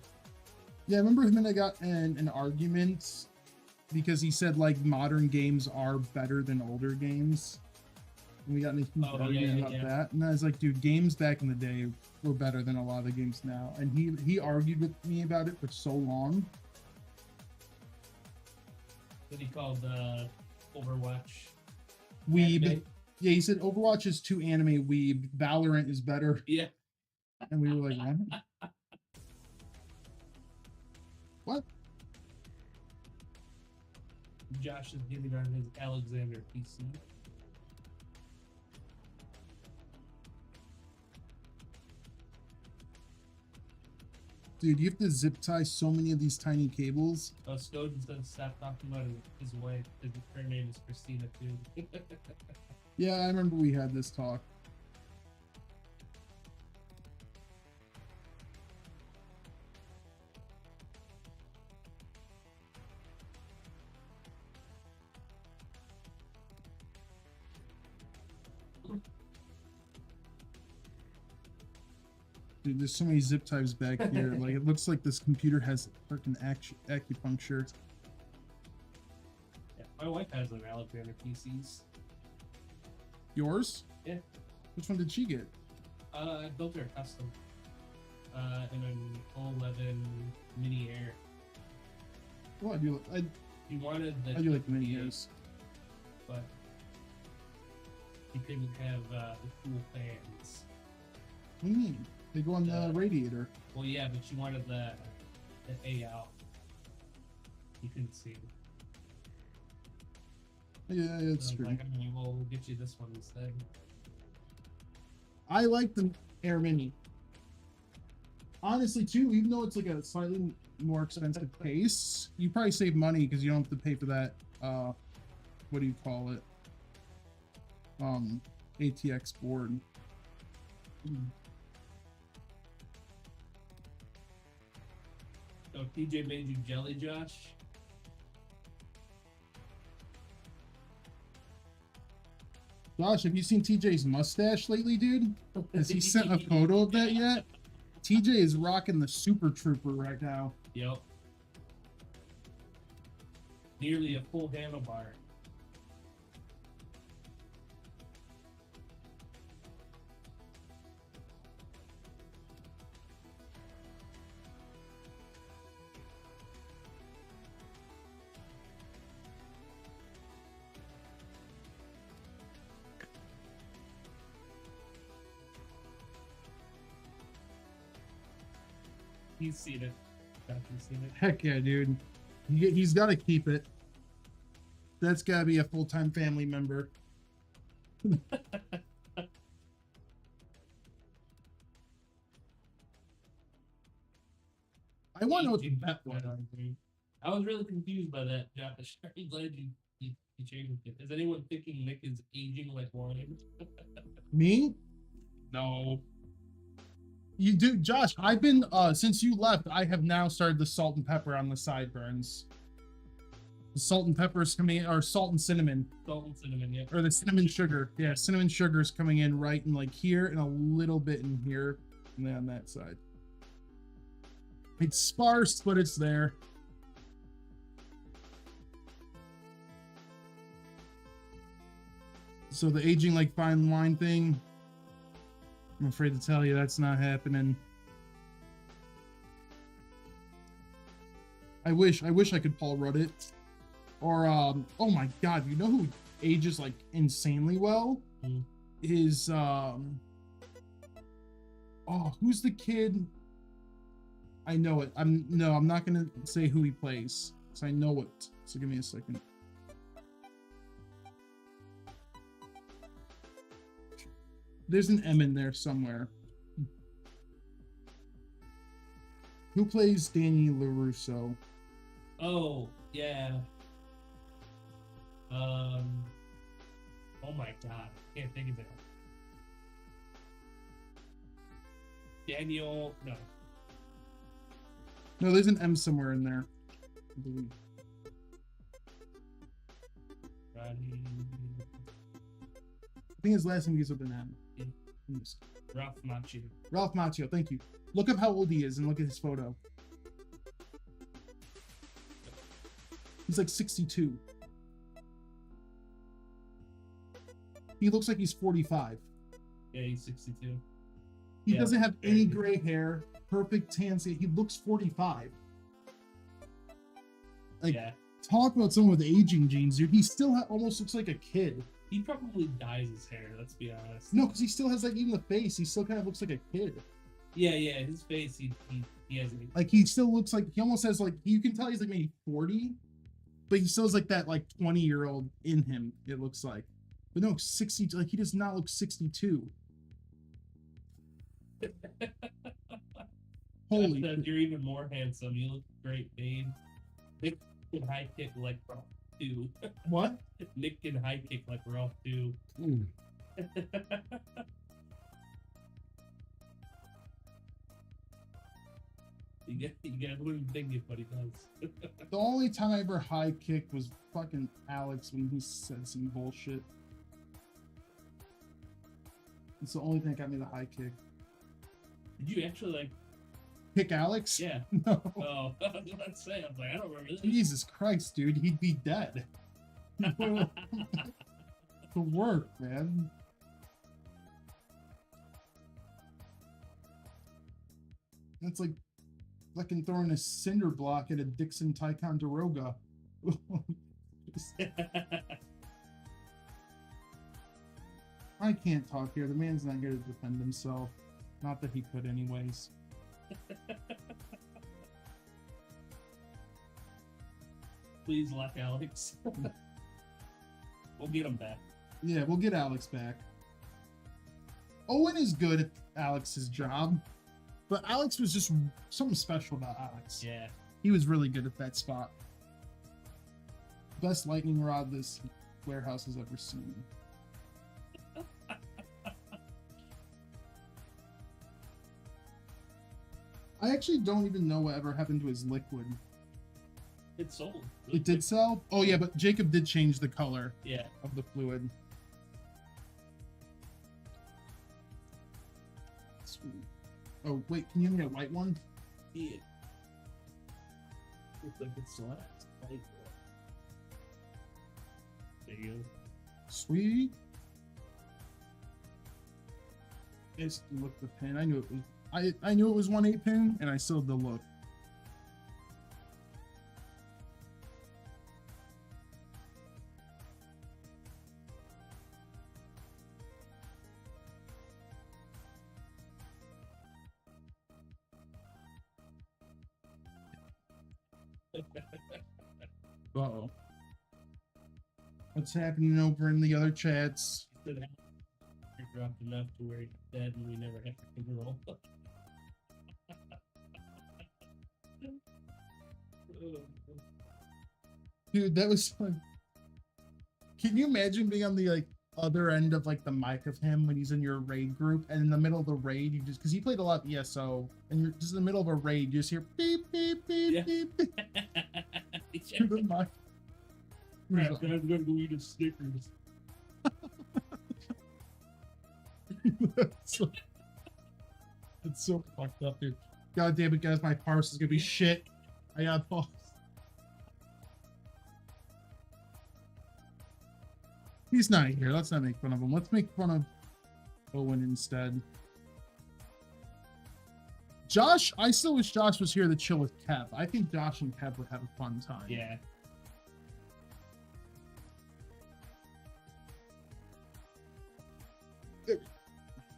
Yeah, I remember him and I got in an argument because he said like modern games are better than older games. And we got in a huge argument about that. And I was like, dude, games back in the day were better than a lot of the games now. And he argued with me about it for so long. What he called Overwatch Weeb. anime. Yeah, he said Overwatch is too anime weeb. Valorant is better. Yeah. And we were like, what? What? Josh is giving on his Alexander PC. Dude, you have to zip tie so many of these tiny cables. Oh, Snowden said stop talking about his wife. Her name is Christina, too. Yeah, I remember we had this talk. Dude, there's so many zip ties back here. Like, it looks like this computer has freaking acupuncture. Yeah, my wife has an Alexander PCs. Yours? Yeah. Which one did she get? I built her a custom. In an 11 Mini Air. Well, I do wanted the I do like the mini airs. but he couldn't have the cool fans. What do you mean? They go on the radiator. Well, yeah, but she wanted the A out. You couldn't see it. Yeah, it's So I true. was like, I mean, we'll get you this one instead. I like the Air Mini. Honestly, too, even though it's like a slightly more expensive case, you probably save money because you don't have to pay for that. What do you call it? ATX board. So TJ made you jelly, Josh. Josh, have you seen TJ's mustache lately, dude? Has he sent a photo of that yet? TJ is rocking the Super Trooper right now. Yep. Nearly a full handlebar. He's seen it. He's seen it. Heck yeah, dude. He's got to keep it. That's got to be a full-time family member. I want to know what the bet was. I was really confused by that, Josh. I'm glad you changed it. Is anyone thinking Nick is aging like wine? Me? No. You do, Josh. I've been since you left. I have now started the salt and pepper on the sideburns. The salt and pepper is coming in, or salt and cinnamon. Salt and cinnamon, yeah. Or the cinnamon sugar. Yeah, cinnamon sugar is coming in right in like here and a little bit in here, and then on that side. It's sparse, but it's there. So the aging like fine wine thing, I'm afraid to tell you that's not happening. I wish I could Paul Rudd it. Or oh my god, you know who ages like insanely well? Is oh, who's the kid? I know it. I'm not gonna say who he plays, because I know it. So give me a second. There's an M in there somewhere. Who plays Danny LaRusso? Oh, yeah. Oh my god, can't think of it. Daniel, no. No, there's an M somewhere in there, I believe. I think his last name begins with an M. Ralph Macchio. Ralph Macchio, thank you. Look up how old he is and look at his photo. He's like 62. He looks like he's 45. Yeah, he's 62. He doesn't have any gray hair, perfect tan skin. He looks 45. Like, yeah. Talk about someone with aging genes, dude. He still almost looks like a kid. He probably dyes his hair, let's be honest. No, because he still has, like, even the face. He still kind of looks like a kid. Yeah, his face, he has... Like, he still looks like... He almost has, like... You can tell he's, like, maybe 40. But he still has, like, that, like, 20-year-old in him, it looks like. But no, 60... Like, he does not look 62. Holy... You're even more handsome. You look great, babe. Nick can high kick like Ralph, too. What? Nick can high kick like Ralph, too. You wouldn't think it, but he does. The only time I ever high kicked was fucking Alex when he said some bullshit. It's the only thing that got me the high kick. Did you actually like? Pick Alex? Yeah. No. Oh, I was about to say. I was like, I don't remember this. Jesus Christ, dude, he'd be dead. The work, man. That's like fucking throwing a cinder block at a Dixon Ticonderoga. I can't talk here. The man's not here to defend himself. Not that he could, anyways. Please lock Alex. We'll get him back. Yeah, we'll get Alex back. Owen is good at Alex's job, but Alex was just something special about Alex. Yeah. He was really good at that spot. Best lightning rod this warehouse has ever seen. I actually don't even know what ever happened to his liquid. It sold. It did sell? Oh yeah, but Jacob did change the color Yeah. of the fluid. Sweet. Oh wait, can you give me a white one? Yeah. Looks like it's select. There you go. Sweet. It's the look the pin. I knew it was. I knew it was 1/8 pin, and I still had the look. Uh-oh. What's happening over in the other chats? He said he dropped enough to where he's dead and we never have to control. Dude, that was fun. Can you imagine being on the other end of the mic of him when he's in your raid group, and in the middle of the raid you just, because he played a lot of ESO, and you're just in the middle of a raid, you just hear beep beep beep Yeah. beep beep through the mic. Crap, I'm gonna go eat a Snickers. It's so fucked up, dude. God damn it, guys, my parse is gonna be shit. I got pause. He's not here. Let's not make fun of him. Let's make fun of Owen instead. Josh, I still wish Josh was here to chill with Kev. I think Josh and Kev would have a fun time. Yeah.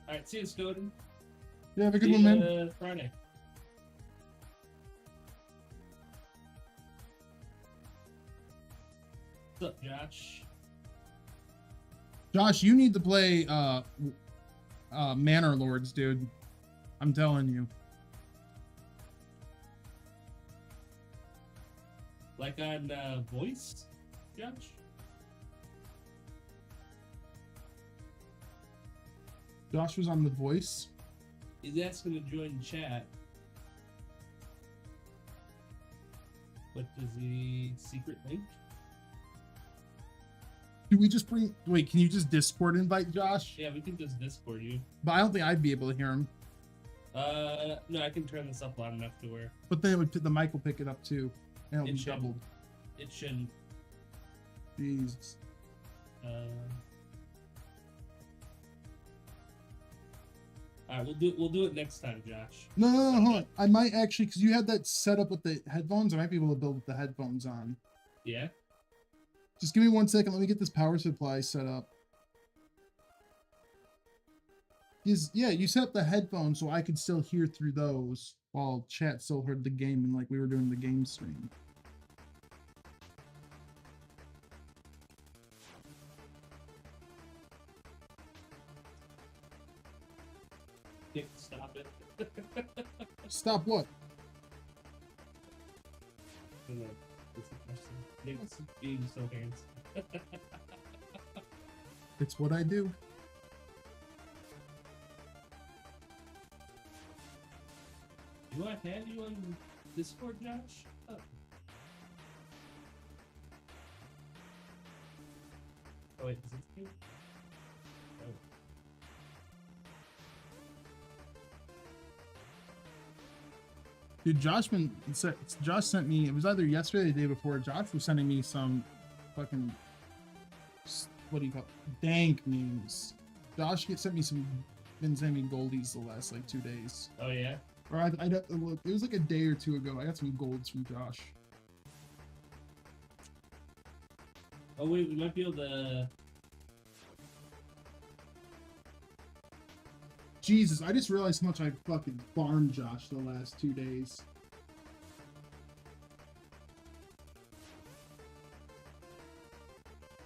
Alright, see you, Snowden. Yeah, have a good one, man. Friday. What's up, Josh? Josh, you need to play Manor Lords, dude. I'm telling you. Like on voice, Josh? Josh was on The Voice. He's asking to join chat. What does the secret link? Do we just bring... Wait, can you just Discord invite Josh? Yeah, we can just Discord you. But I don't think I'd be able to hear him. No, I can turn this up loud enough to where But then the mic will pick it up too. And it'll It be should. doubled. it shouldn't. Jesus. Alright, we'll do it next time, Josh. No, hold on. I might actually, because you had that set up with the headphones, I might be able to build with the headphones on. Yeah? Just give me 1 second. Let me get this power supply set up. Yeah, you set up the headphones so I could still hear through those while chat still heard the game and like we were doing the game stream. Nick, stop it. Stop what? No, it's a question. Nick's being so handsome. It's what I do. Do I have you on Discord, Josh? Oh. Oh wait, is this you? Oh. Dude, Josh sent me, it was either yesterday or the day before, Josh was sending me some fucking, what do you call it, dank memes. Josh sent me some, been sending me goldies the last like 2 days. Oh yeah. Or I'd have to look, it was like a day or two ago, I got some golds from Josh. Oh wait, we might be able to. Jesus, I just realized how much I fucking farmed Josh the last 2 days.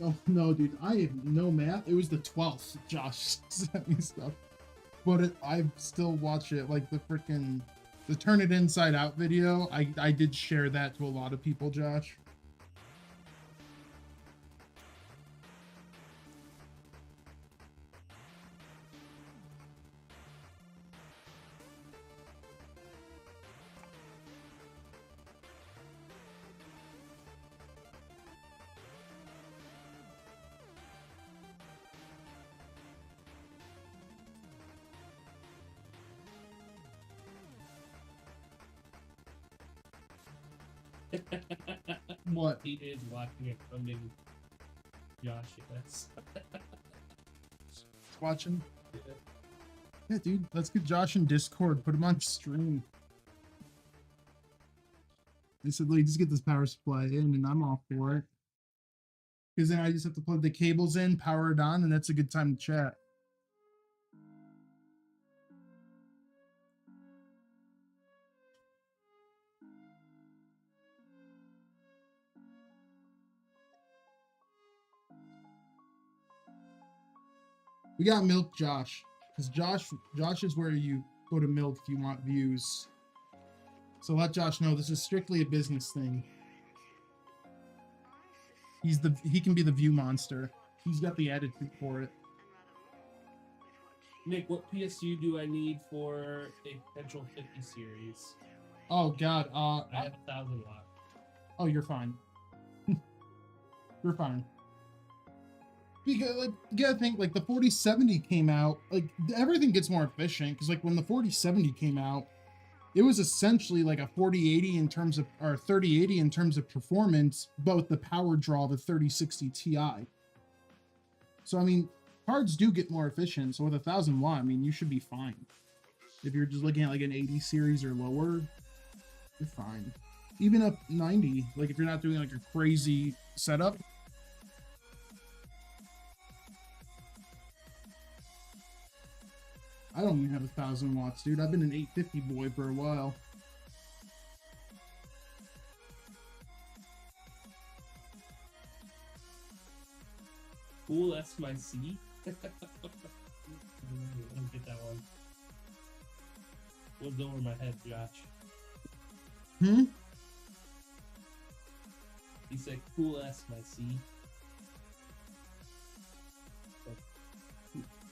Oh no, dude, I have no math. It was the 12th. Josh sent me stuff, but I still watch it. Like the Turn It Inside Out video. I did share that to a lot of people, Josh. What? He is watching it funding Josh, yes. Watching? Yeah. Yeah, dude. Let's get Josh in Discord. Put him on stream. They said, like, just get this power supply in, and I'm all for it. Because then I just have to plug the cables in, power it on, and that's a good time to chat. We got milk Josh, because Josh is where you go to milk if you want views. So let Josh know this is strictly a business thing. He can be the view monster. He's got the attitude for it. Nick, what PSU do I need for a potential 50 series? Oh God, I have 1,000 watt. Oh, you're fine. You're fine. Because like you gotta think, like the 4070 came out, like everything gets more efficient. Because like when the 4070 came out, it was essentially like a 4080 in terms of, or 3080 in terms of performance, but with the power draw of a 3060 Ti. So I mean, cards do get more efficient. So with 1,000 watt, I mean, you should be fine. If you're just looking at like an 80 series or lower, you're fine. Even up 90, like if you're not doing like a crazy setup. I don't even have 1,000 watts, dude. I've been an 850 boy for a while. Cool, that's my C. I don't get that one. What's over my head, Josh? Hmm? He said, cool, that's my C.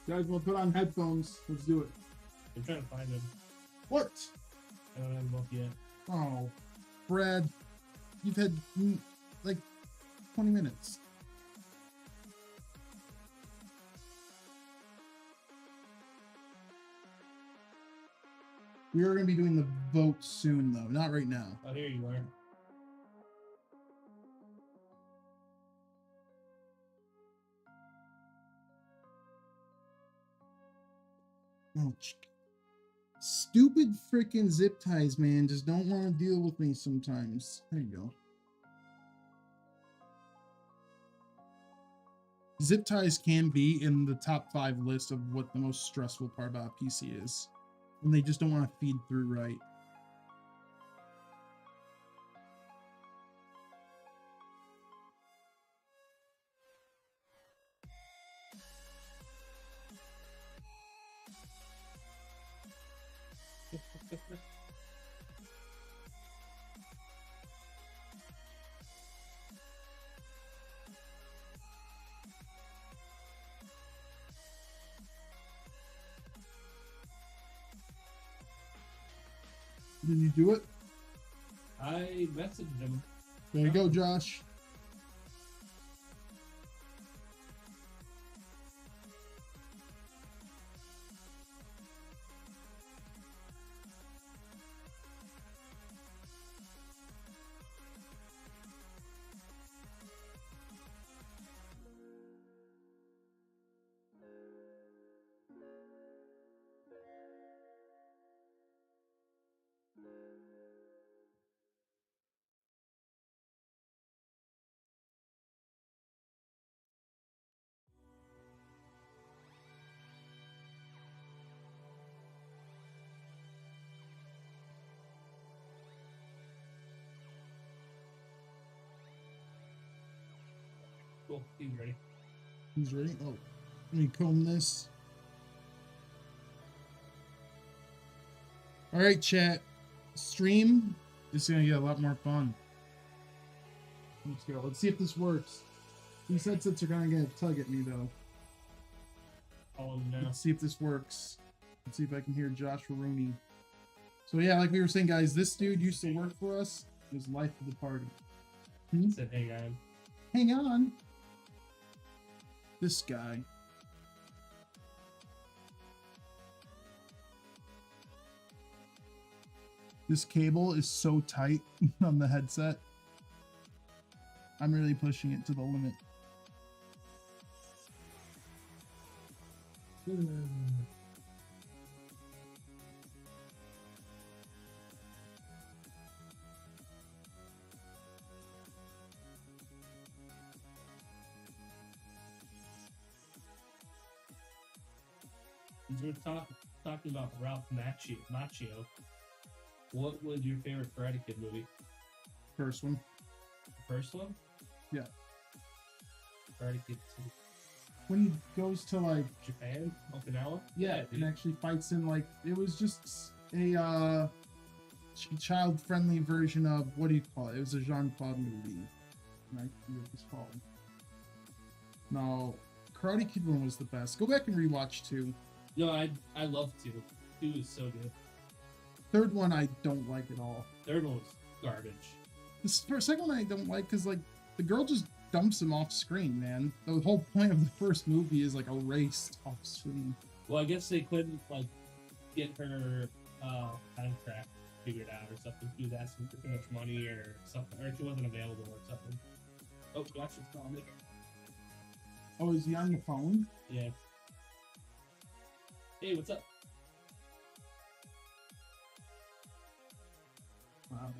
Guys, we'll put on headphones. Let's do it. I'm trying to find him. What? I don't have him up yet. Oh, Brad, you've had like 20 minutes. We are going to be doing the vote soon, though. Not right now. Oh, here you are. Oh, stupid freaking zip ties, man. Just don't want to deal with me sometimes. There you go. Zip ties can be in the top 5 list of what the most stressful part about a PC is. And they just don't want to feed through right. Did you do it? I messaged him. There you go, Josh. Cool. He's ready. He's ready. Oh, let me comb this. All right, chat. Stream is gonna get a lot more fun. Let's go. Let's see if this works. These headsets are gonna tug at me though. Oh no. Let's see if this works. Let's see if I can hear Josh Rooney. So yeah, like we were saying, guys, this dude used to work for us. It was life of the party. He said, "Hang on." Hang on. This guy. This cable is so tight on the headset. I'm really pushing it to the limit. We're talking about Ralph Macchio. What was your favorite Karate Kid movie? First one. The first one? Yeah. Karate Kid 2. When he goes to like Japan? Okinawa? yeah, and actually fights in like it was just a child-friendly version of what do you call it? It was a Jean-Claude movie. And I forget what it's called. No, Karate Kid 1 was the best. Go back and rewatch 2. No, I love 2. 2 is so good. Third one I don't like at all. Third one was garbage. The second one I don't like because like the girl just dumps him off screen, man. The whole point of the first movie is like erased off screen. Well, I guess they couldn't like get her contract figured out or something. She was asking for too much money or something, or she wasn't available or something. Oh, Josh is calling me. Oh, is he on the phone? Yeah. Hey, what's up? Wow.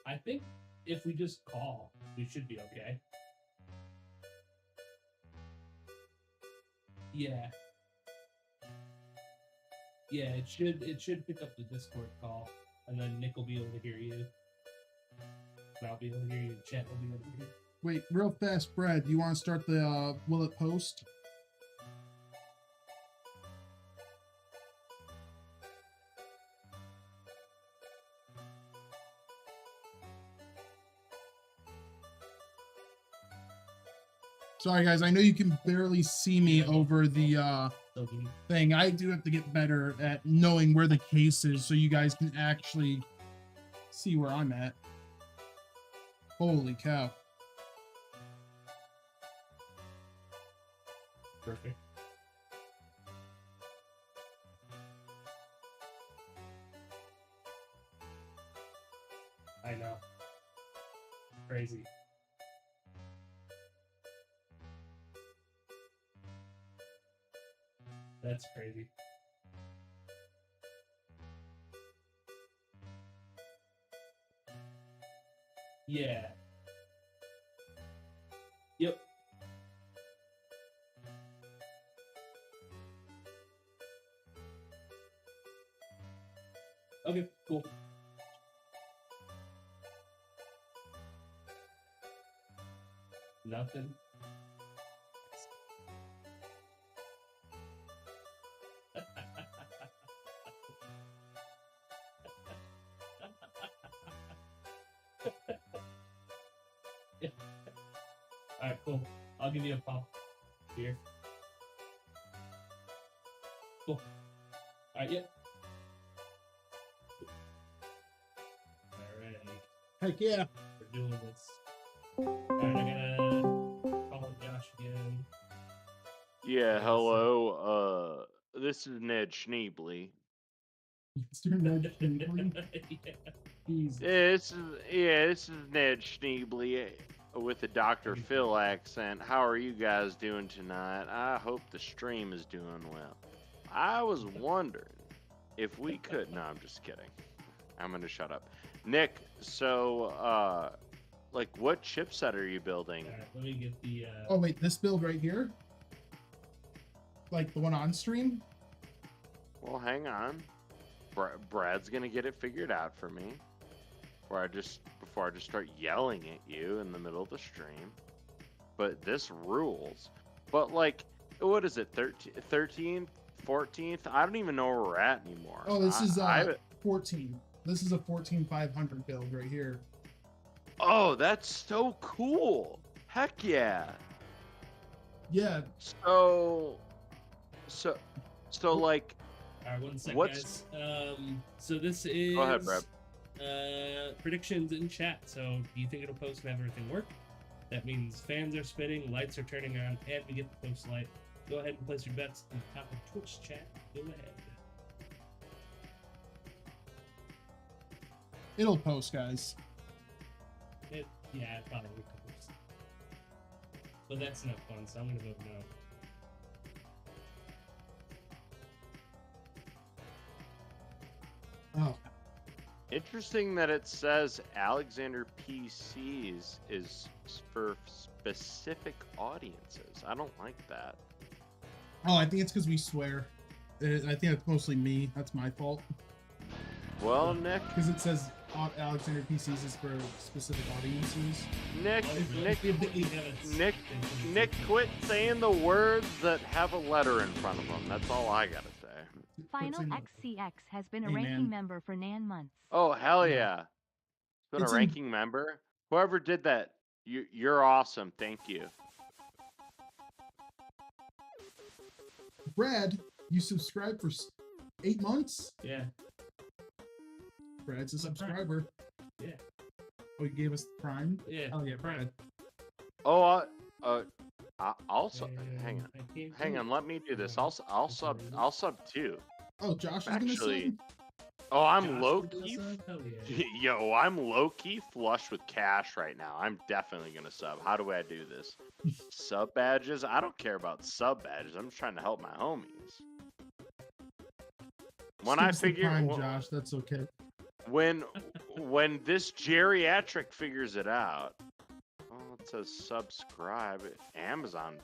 I think if we just call, we should be okay. Yeah. Yeah, it should pick up the Discord call, and then Nick will be able to hear you. And I'll be able to hear you, and chat will be able to hear you. Wait, real fast, Brad. You want to start the will it post? Sorry, guys. I know you can barely see me over the thing. I do have to get better at knowing where the case is so you guys can actually see where I'm at. Holy cow. Perfect. I know. Crazy. That's crazy. Yeah. Yep. Okay, cool. Nothing. Alright, cool. I'll give you a pop here. Cool. Alright, yeah. Alright. Heck yeah. We're doing this. Alright, I'm gonna call Josh again. Yeah, hello. This is Ned Schneebly. It's your Ned Schneebly. He's This is Ned Schneebly with a Dr. Phil accent. How are you guys doing tonight? I hope the stream is doing well. I was wondering if we could. No, I'm just kidding. I'm gonna shut up. Nick, so like what chipset are you building? Alright, let me get the oh wait, this build right here. Like the one on stream? Well, hang on. Brad's gonna get it figured out for me. Before I just start yelling at you in the middle of the stream. But this rules. But like, what is it? 13th, 14th? I don't even know where we're at anymore. Oh, this is 14. This is a 14,500 build right here. Oh, that's so cool. Heck yeah. Yeah. So like. All right, one second, What's- guys. So this is. Go ahead, Brad. Predictions in chat. So, do you think it'll post and have everything work? That means fans are spinning, lights are turning on, and we get the post light. Go ahead and place your bets in the top of Twitch chat. Go ahead. It'll post, guys. Yeah, it probably will post. But that's no fun, so I'm gonna vote no. Oh, Interesting that it says Alexander PCs is for specific audiences. I don't like that. oh, I think it's because we swear. I think it's mostly me. That's my fault. Well, Nick, Because it says Alexander PCs is for specific audiences. Nick, Yeah, Nick, quit saying the words that have a letter in front of them. That's all I gotta say. Final XCX has been a Hey, ranking man. member for 9 months. Oh, hell yeah. Been It's a in- ranking member? Whoever did that, you're awesome. Thank you. Brad, you subscribed for 8 months? Yeah. Brad's a subscriber. Yeah. Oh, he gave us the Prime? Yeah. Oh, yeah, Brad. Oh, also, And I can't hang do on. it. Let me do this. I'll sub too. Oh, Josh is Actually, gonna Oh, I'm Josh low would do key. a sub? Hell yeah. Yo, I'm low key flush with cash right now. I'm definitely gonna sub. How do I do this? Sub badges? I don't care about sub badges. I'm just trying to help my homies. When I figure, Prime, Josh, that's okay. when this geriatric figures it out, oh, it says subscribe. Amazon.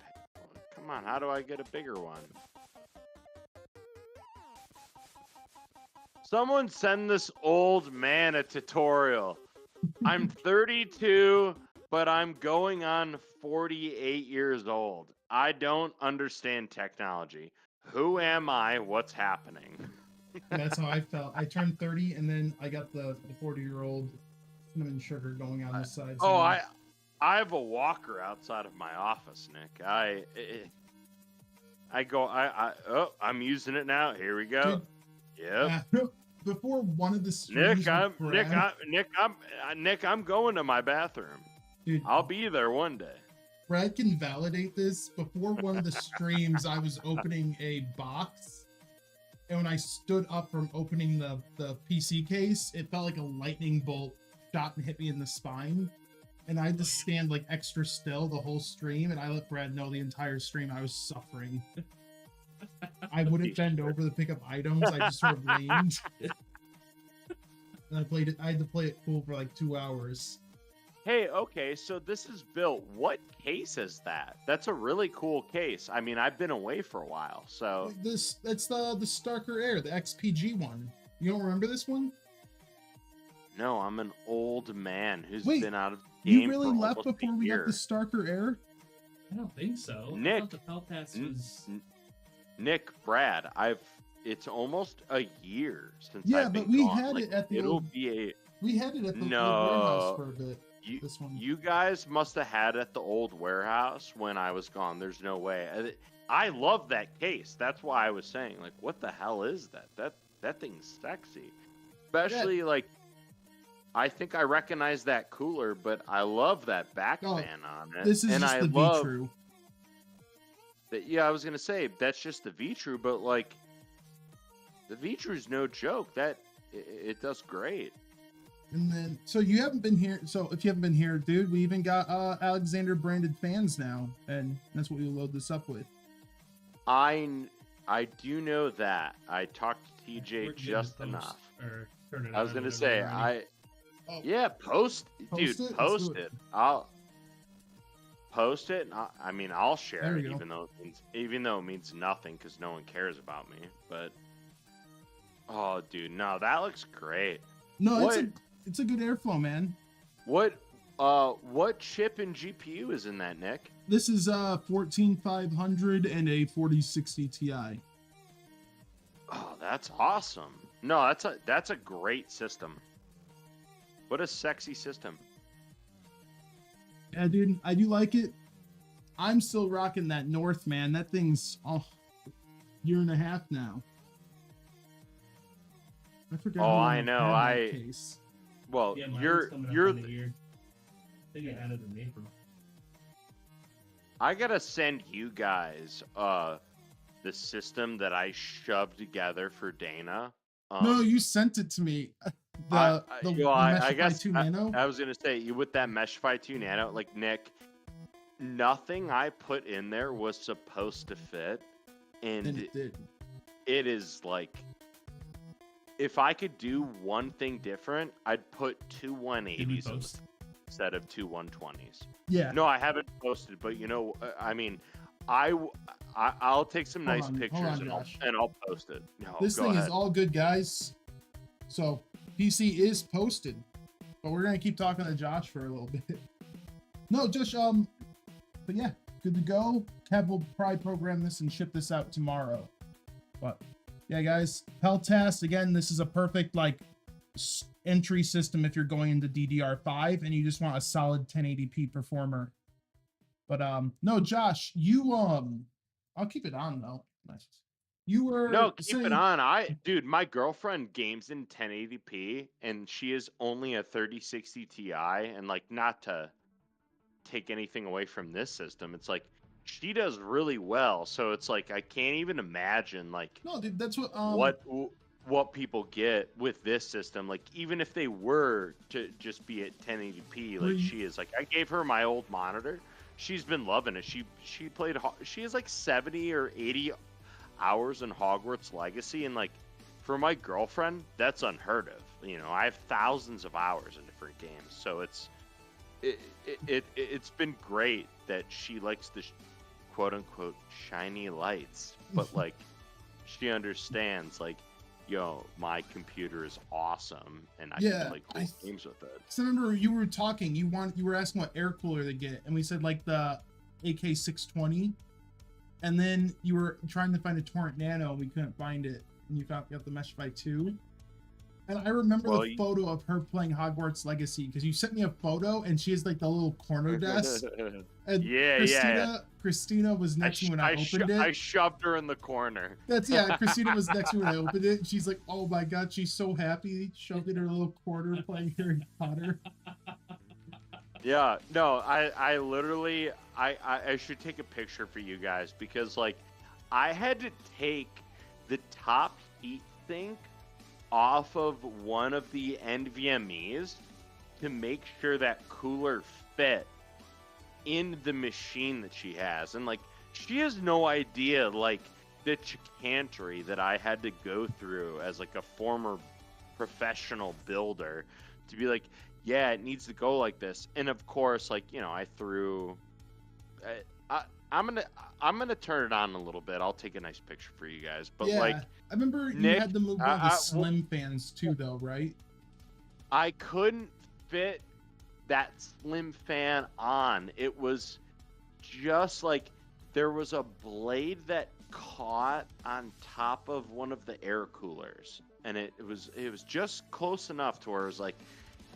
Come on, how do I get a bigger one? Someone send this old man a tutorial. I'm 32, but I'm going on 48 years old. I don't understand technology. Who am I? What's happening? That's how I felt. I turned 30, and then I got the 40-year-old cinnamon sugar going on the sides. Oh, I have a walker outside of my office, Nick. I'm using it now. Here we go. Yep. Before one of the streams, Nick, I'm going to my bathroom. Dude, I'll be there one day. Brad can validate this. Before one of the streams, I was opening a box, and when I stood up from opening the PC case, it felt like a lightning bolt shot and hit me in the spine. And I had to stand like extra still the whole stream, and I let Brad know the entire stream I was suffering. I wouldn't bend over to pick up items. I just sort of leaned. And I had to play it cool for like 2 hours. Hey, okay, so this is built. What case is that? That's a really cool case. I mean, I've been away for a while, so. That's the Starker Air, the XPG one. You don't remember this one? No, I'm an old man who's Wait, been out of the game You really for left almost a before we year. got the Starker Air? I don't think so. I Nick, thought the Pell Pass was. Nick, Brad, it's almost a year since Yeah, I've been but we gone. had Like, it at the it'll old, be a we had it at the old No. warehouse for a bit. you, This one. you guys must have had it at the old warehouse when I was gone. There's no way. I love that case. That's why I was saying, like, what the hell is that? That thing's sexy. Especially like, I think I recognize that cooler, but I love that back Oh, fan on it. This is and just I the love V-True. that. Yeah, I was gonna say that's just the V-True, but like, the V-True's no joke. That it does great. And then, so you haven't been here. So if you haven't been here, dude, we even got Alexander branded fans now, and that's what we load this up with. I do know that. I talked to We're TJ good just to post enough. or turn it I was on, gonna whatever say you're running. Oh. yeah, post Post dude, it? Let's post do it. it. I'll post it. I mean, I'll share There it, you go. even though it means nothing because no one cares about me. But oh, dude, no, that looks great. No, What? it's a good airflow, man. What chip and GPU is in that, Nick? This is 14500 and a 4060 Ti. Oh, that's awesome. No, that's a great system. What a sexy system. Yeah, dude, I do like it. I'm still rocking that North, man. That thing's year and a half now. I forgot. Oh, how I long know. I've had that case. Well, Yeah, mine's you're coming up you're on the year. I think I had it in April. I gotta send you guys the system that I shoved together for Dana. No, you sent it to me. The I Meshify guess 2 Nano. I was gonna say you with that Meshify 2 Nano, like Nick, nothing I put in there was supposed to fit, and and it did. it is like, if I could do one thing different, I'd put two Did we 180s post? instead of two 120s. Yeah. No, I haven't posted, but you know, I mean, I'll take some Hold nice on, hold pictures on, and Josh. I'll post it. No, This go thing ahead. is all good, guys. So PC is posted, but we're gonna keep talking to Josh for a little bit. No, Josh. But yeah, good to go. Kev will probably program this and ship this out tomorrow. But yeah, guys, Peltast again. This is a perfect like entry system if you're going into DDR5 and you just want a solid 1080p performer. But no, Josh, you I'll keep it on though. Nice. You were No, keep saying, it on. Dude, my girlfriend games in 1080p and she is only a 3060 Ti, and like, not to take anything away from this system, it's like she does really well. So it's like I can't even imagine like No, dude, that's what what people get with this system. Like, even if they were to just be at 1080p like she is. Like, I gave her my old monitor. She's been loving it. She played. She has like 70 or 80 hours in Hogwarts Legacy, and like, for my girlfriend, that's unheard of. You know, I have thousands of hours in different games, so it's been great that she likes the quote unquote shiny lights, but like, she understands like, yo, my computer is awesome and I can play cool games with it. So I remember you were talking, you were asking what air cooler to get, and we said like the AK620, and then you were trying to find a Torrent Nano and we couldn't find it, and you got the Meshify 2. And I remember the photo of her playing Hogwarts Legacy, because you sent me a photo and she has like the little corner desk. And Christina was next to me when I opened it. I shoved her in the corner. Christina was next to me when I opened it. And she's like, oh my god, she's so happy, shoved in her little corner playing Harry Potter. Yeah, no, I literally, I should take a picture for you guys, because like, I had to take the top heat sink off of one of the NVMEs to make sure that cooler fit in the machine that she has. And like, she has no idea like the chicanery that I had to go through as like a former professional builder to be like, yeah, it needs to go like this. And of course, like, you know, I threw I'm gonna turn it on a little bit. I'll take a nice picture for you guys. But like, I remember Nick, you had to move one of the slim fans too, though, right? I couldn't fit that slim fan on. It was just like there was a blade that caught on top of one of the air coolers, and it was just close enough to where it was like,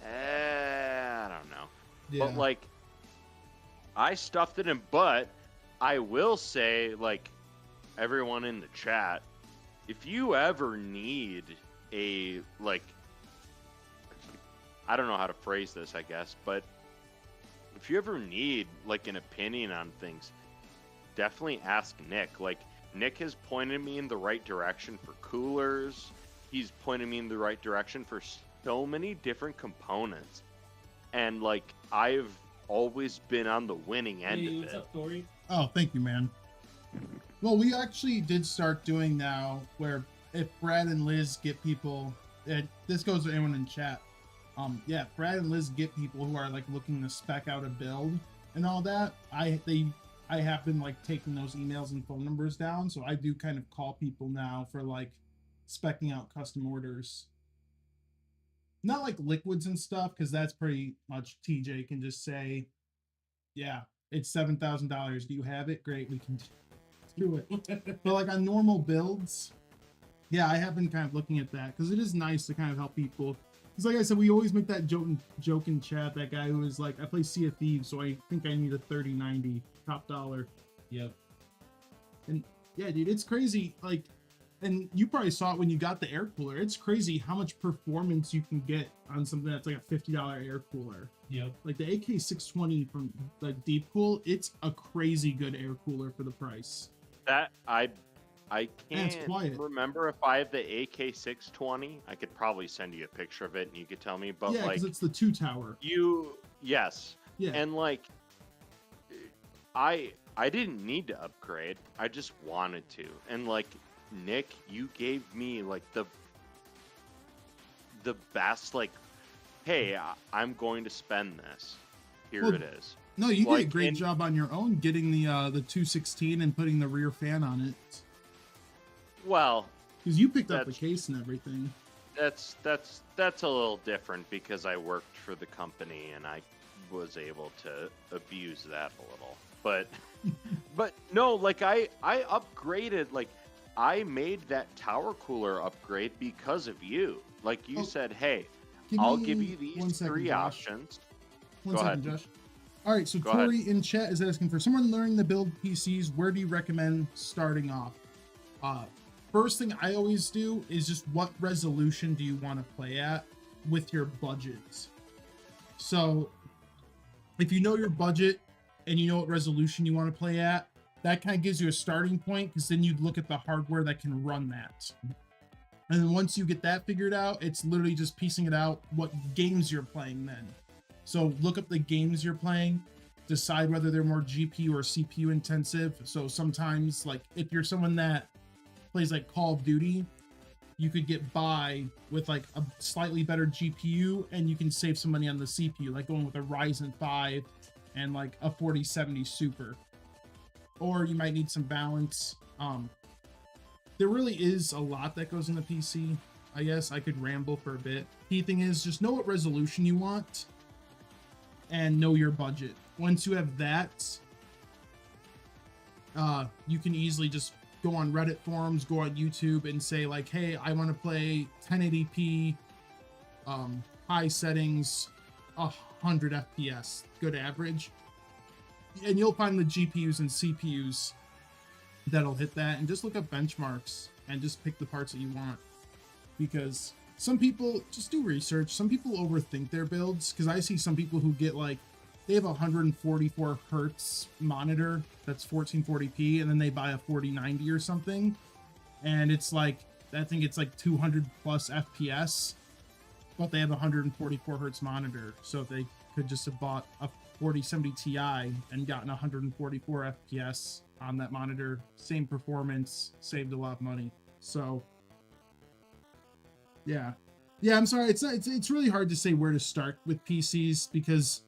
I don't know. Yeah. But like, I stuffed it in. But I will say, like, everyone in the chat, if you ever need a, like, I don't know how to phrase this, I guess, but if you ever need like an opinion on things, definitely ask Nick. Like, Nick has pointed me in the right direction for coolers. He's pointed me in the right direction for so many different components. And like, I've always been on the winning end of it. What's up, Tori? Oh, thank you, man. Well, we actually did start doing now where if Brad and Liz get people, this goes to anyone in chat. Yeah, Brad and Liz get people who are like looking to spec out a build. and all that, I have been like taking those emails and phone numbers down, so I do kind of call people now for like specking out custom orders. Not like liquids and stuff, because that's pretty much TJ can just say, yeah, it's $7,000. Do you have it? Great, we can do it. But like on normal builds, yeah, I have been kind of looking at that because it is nice to kind of help people. Because like I said, we always make that joke in chat. That guy who was like, I play Sea of Thieves, so I think I need a 3090 top dollar. Yep. And yeah, dude, it's crazy. Like, and you probably saw it when you got the air cooler. It's crazy how much performance you can get on something that's like a $50 air cooler. Yep. Like the AK620 from like Deep Cool, it's a crazy good air cooler for the price. That I And it's can't quiet. remember if I have the AK620. I could probably send you a picture of it and you could tell me. But Yeah, like because it's the 2-tower. yes, Yeah. and like I didn't need to upgrade. I just wanted to. And like Nick, you gave me like the best like, hey, I'm going to spend this. Here Well, it is. No, you did a Like, great and- job on your own getting the 216 and putting the rear fan on it. Well, Because you picked up the That's- case and everything. that's a little different because I worked for the company and I was able to abuse that a little. But no, like I upgraded, like I made that tower cooler upgrade because of you. Like you Oh, said, hey, Give I'll me give you these 1 second, three Josh. options. One Go second, ahead. Josh. All right, so Go Tori in chat is asking for someone learning to build PCs. Where do you recommend starting off? First thing I always do is just what resolution do you want to play at with your budget. So if you know your budget and you know what resolution you want to play at, that kind of gives you a starting point, because then you'd look at the hardware that can run that. And then once you get that figured out, it's literally just piecing it out what games you're playing then. So look up the games you're playing, decide whether they're more GPU or CPU intensive. So sometimes, like if you're someone that plays like Call of Duty, you could get by with like a slightly better GPU and you can save some money on the CPU, like going with a Ryzen 5 and like a 4070 Super. Or you might need some balance. There really is a lot that goes in the PC. I guess I could ramble for a bit. Key thing is just know what resolution you want and know your budget. Once you have that, you can easily just go on Reddit forums, go on YouTube and say like, hey, I want to play 1080p, high settings, 100 FPS, good average. And you'll find the GPUs and CPUs that'll hit that, and just look up benchmarks and just pick the parts that you want. Because some people just do research. Some people overthink their builds, because I see some people who get like, they have a 144 hertz monitor that's 1440p, and then they buy a 4090 or something, and it's like, I think it's like 200 plus FPS, but they have a 144 hertz monitor. So they could just have bought a 4070 Ti and gotten 144 FPS on that monitor, same performance, saved a lot of money. So yeah, I'm sorry, it's really hard to say where to start with PCs, because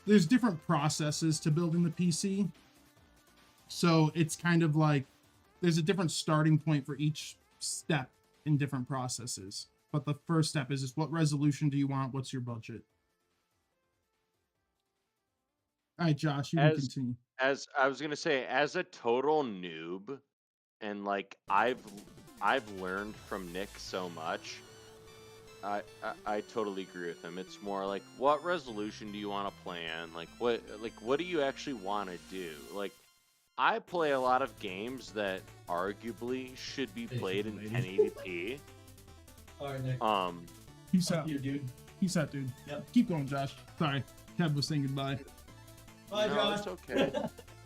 there's different processes to building the PC. So it's kind of like there's a different starting point for each step in different processes. But the first step is just what resolution do you want? What's your budget? All right, Josh, you can continue. As I was gonna say, as a total noob, and like I've learned from Nick so much. I totally agree with him. It's more like, what resolution do you want to play in? Like what do you actually want to do? Like, I play a lot of games that arguably should be played in 1080p. All right, Nick. Peace out. Here, dude. Peace out, dude. Yep. Keep going, Josh. Sorry, Kev was saying goodbye. Bye, No, Josh. it's okay.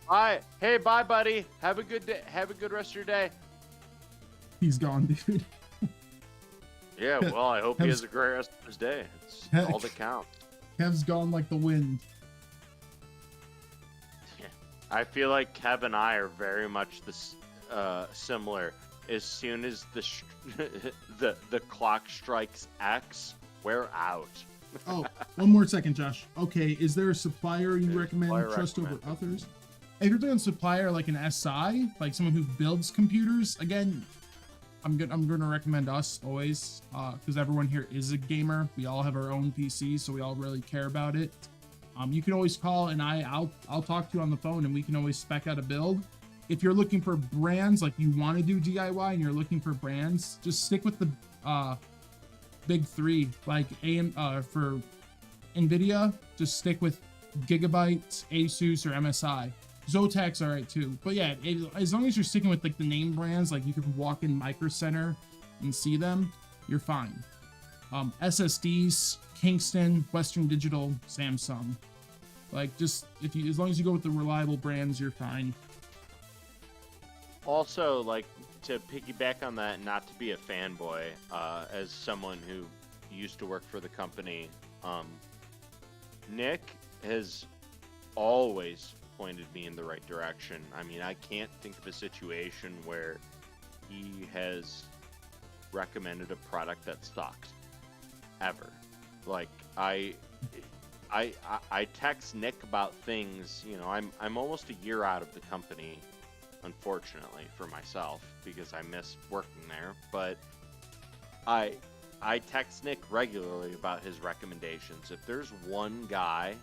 Bye. Hey, bye, buddy. Have a good day. Have a good rest of your day. He's gone, dude. Yeah, well, I hope he has a great rest of his day. It's all that counts. Kev's gone like the wind. I feel like Kev and I are very much similar. As soon as the clock strikes X, we're out. Oh, one more second, Josh. Okay, is there a supplier you There's a recommend supplier trust over recommended. others? If you're doing a supplier like an SI, like someone who builds computers, again, I'm gonna recommend us always, because everyone here is a gamer. We all have our own PCs, so we all really care about it. You can always call and I'll talk to you on the phone, and we can always spec out a build. If you're looking for brands, like you want to do DIY and you're looking for brands, just stick with the big three, like for NVIDIA, just stick with Gigabyte, Asus, or MSI. Zotac's all right too, but yeah, as long as you're sticking with like the name brands, like you can walk in Micro Center and see them, you're fine. SSDs, Kingston, Western Digital, Samsung. Like just as long as you go with the reliable brands, you're fine. Also, like, to piggyback on that, not to be a fanboy, as someone who used to work for the company, Nick has always pointed me in the right direction. I mean, I can't think of a situation where he has recommended a product that sucks ever. Like, I text Nick about things. You know, I'm almost a year out of the company, unfortunately for myself, because I miss working there. But I text Nick regularly about his recommendations. If there's one guy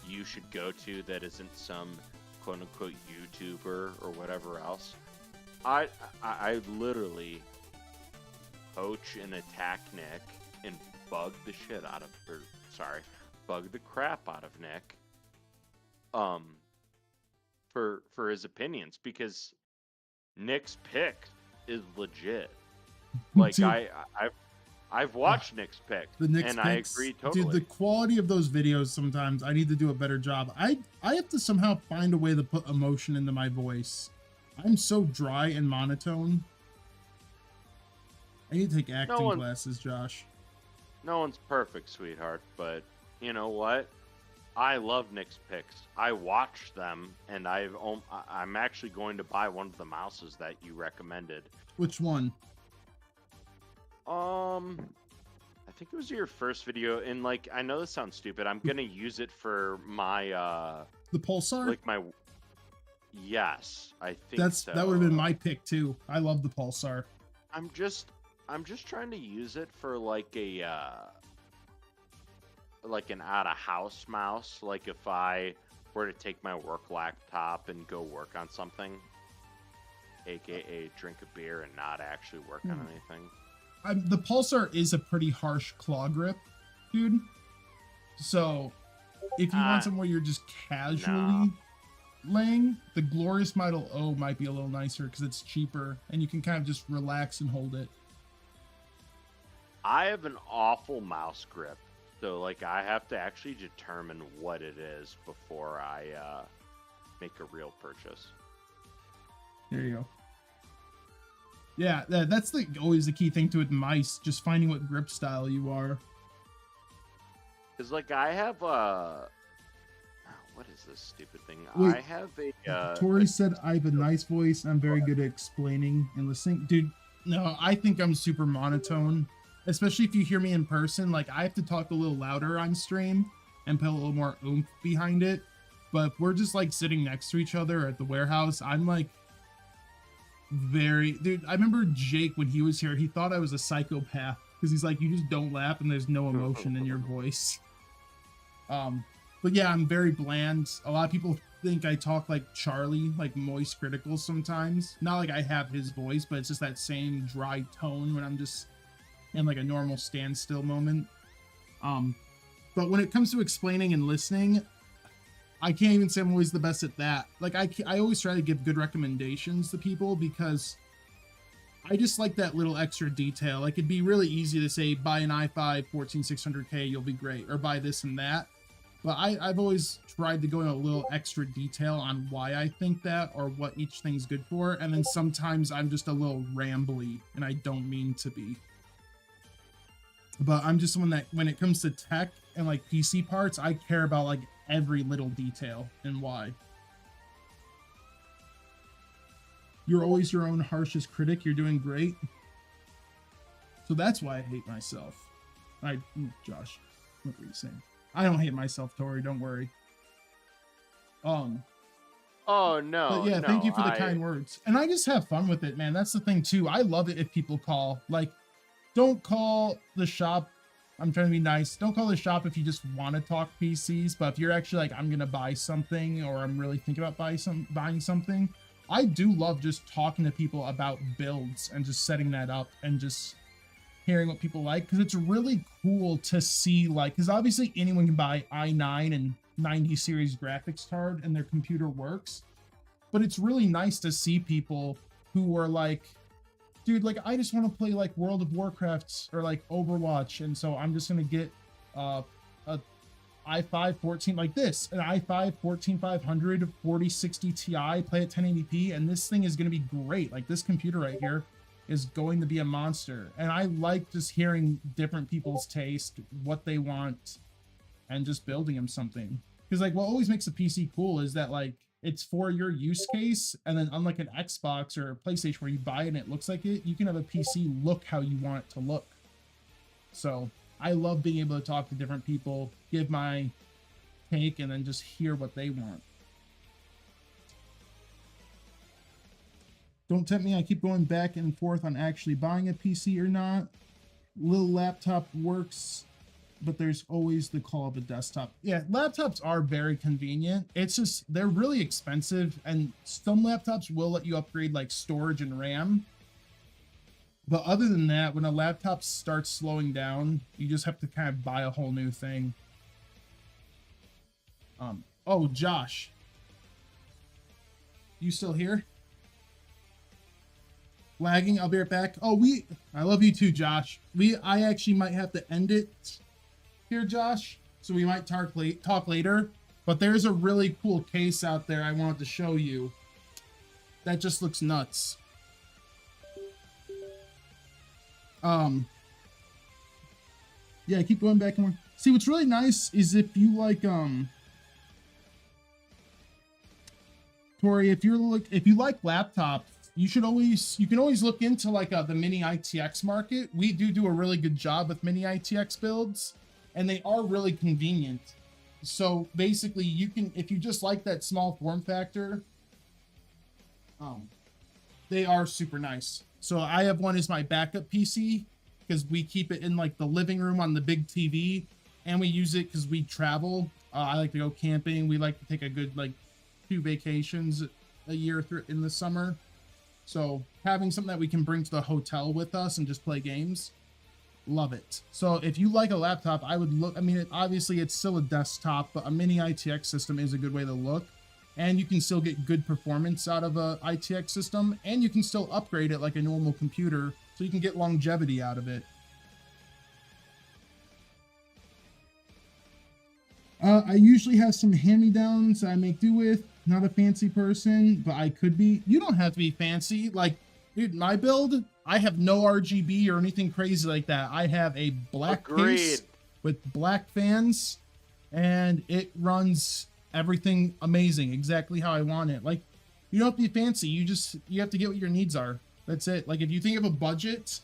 you should go to that isn't some quote-unquote YouTuber or whatever else, I literally poach and attack Nick and bug the crap out of Nick for his opinions, because Nick's pick is legit. Like, Dude, I've watched Nick's pick, the Knicks and picks, I agree totally. Dude, the quality of those videos, sometimes I need to do a better job. I have to somehow find a way to put emotion into my voice. I'm so dry and monotone. I need to take acting classes, Josh. No one's perfect, sweetheart, but you know what? I love Nick's picks. I watch them, and I'm actually going to buy one of the mouses that you recommended. Which one? I think it was your first video, and like, I know this sounds stupid. I'm gonna use it for my the Pulsar. Like my yes, I think that would have been my pick too. I love the Pulsar. I'm just trying to use it for like a like an out of house mouse. Like if I were to take my work laptop and go work on something, aka drink a beer and not actually work on anything. The Pulsar is a pretty harsh claw grip, dude. So if you want somewhere you're just casually laying, the Glorious Model O might be a little nicer because it's cheaper and you can kind of just relax and hold it. I have an awful mouse grip, so like I have to actually determine what it is before I make a real purchase. There you go. Yeah, that's always the key thing to it, mice, just finding what grip style you are. Because, like, I have what is this stupid thing? Wait, I have a Tori said I have a nice voice. I'm very good at explaining and listening. Dude, no, I think I'm super monotone. Especially if you hear me in person. Like, I have to talk a little louder on stream and put a little more oomph behind it. But if we're just, like, sitting next to each other at the warehouse, I'm, like, dude, I remember Jake, when he was here, he thought I was a psychopath because he's like, you just don't laugh and there's no emotion in your voice. But yeah, I'm very bland. A lot of people think I talk like Charlie, like moist critical sometimes. Not like I have his voice, but it's just that same dry tone when I'm just in like a normal standstill moment. But when it comes to explaining and listening, I can't even say I'm always the best at that. Like, I always try to give good recommendations to people because I just like that little extra detail. Like, it'd be really easy to say, buy an i5 14600K, you'll be great, or buy this and that. But I've always tried to go in a little extra detail on why I think that or what each thing's good for. And then sometimes I'm just a little rambly, and I don't mean to be. But I'm just someone that, when it comes to tech and like PC parts, I care about like every little detail and why. You're always your own harshest critic. You're doing great. So that's why I hate myself. Josh. What were you saying? I don't hate myself, Tori. Don't worry. Oh no. But yeah, no, thank you for the kind words. And I just have fun with it, man. That's the thing too. I love it if people call. Like, don't call the shop. I'm trying to be nice. Don't call the shop if you just want to talk PCs. But if you're actually like, I'm gonna buy something, or I'm really thinking about buying something, I do love just talking to people about builds and just setting that up and just hearing what people like, because it's really cool to see, like, because obviously anyone can buy i9 and 90 series graphics card and their computer works, but it's really nice to see people who are like, dude, like, I just want to play like World of Warcraft or like Overwatch, and so I'm just gonna get a i5 14 like this, an i5 14500 4060 Ti, play at 1080p, and this thing is gonna be great. Like, this computer right here is going to be a monster. And I like just hearing different people's taste, what they want, and just building them something. Because like, what always makes a PC cool is that like, it's for your use case, and then unlike an Xbox or a PlayStation where you buy it and it looks like it, you can have a PC look how you want it to look. So I love being able to talk to different people, give my take, and then just hear what they want. Don't tempt me. I keep going back and forth on actually buying a PC or not. Little laptop works, but there's always the call of a desktop. Yeah, laptops are very convenient. It's just, they're really expensive, and some laptops will let you upgrade like storage and RAM. But other than that, when a laptop starts slowing down, you just have to kind of buy a whole new thing. Oh, Josh. You still here? Lagging, I'll be right back. Oh, I love you too, Josh. I actually might have to end it here, Josh. So we might talk later. But there's a really cool case out there I wanted to show you. That just looks nuts. Yeah, I keep going back and forth. See, what's really nice is if you like, Tori, if you like laptops, you can always look into like the mini ITX market. We do a really good job with mini ITX builds, and they are really convenient. So basically, you can, if you just like that small form factor, they are super nice. So I have one as my backup PC because we keep it in like the living room on the big TV, and we use it because we travel. I like to go camping. We like to take a good like 2 vacations a year in the summer. So having something that we can bring to the hotel with us and just play games, love it. So if you like a laptop, I would look, I mean, obviously it's still a desktop, but a mini ITX system is a good way to look. And you can still get good performance out of a ITX system, and you can still upgrade it like a normal computer, so you can get longevity out of it. I usually have some hand-me-downs I make do with. Not a fancy person, but I could be. You don't have to be fancy. Like, dude, my build, I have no RGB or anything crazy like that. I have a black case with black fans, and it runs everything amazing, exactly how I want it. Like, you don't have to be fancy. You have to get what your needs are. That's it. Like, if you think of a budget,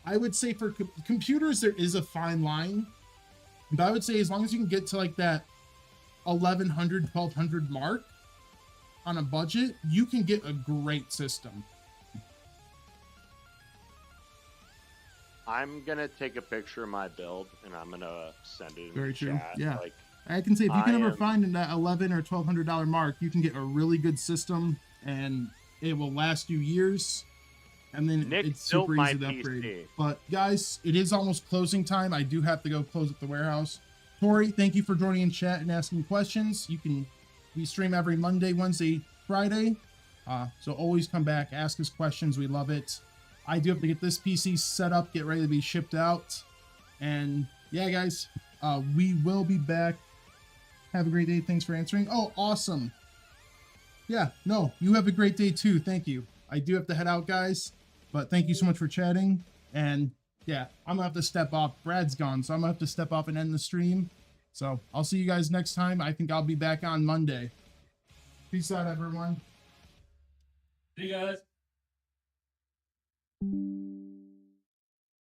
I would say for computers, there is a fine line. But I would say as long as you can get to like that 1100, 1200 mark on a budget, you can get a great system. I'm gonna take a picture of my build and I'm gonna send it in Very the true. chat. Yeah. Like, I can say if you can ever find in that $1100 or $1200 mark, you can get a really good system and it will last you years. And then Nick it's super built easy to my upgrade. PC. But guys, it is almost closing time. I do have to go close up the warehouse. Tori, thank you for joining in chat and asking questions. We stream every Monday, Wednesday, Friday. So always come back, ask us questions. We love it. I do have to get this PC set up, get ready to be shipped out. And yeah, guys, we will be back. Have a great day. Thanks for answering. Oh, awesome. Yeah, no, you have a great day too. Thank you. I do have to head out, guys, but thank you so much for chatting. And yeah, I'm gonna have to step off. Brad's gone, so I'm gonna have to step off and end the stream. So I'll see you guys next time. I think I'll be back on Monday. Peace out, everyone. See you guys.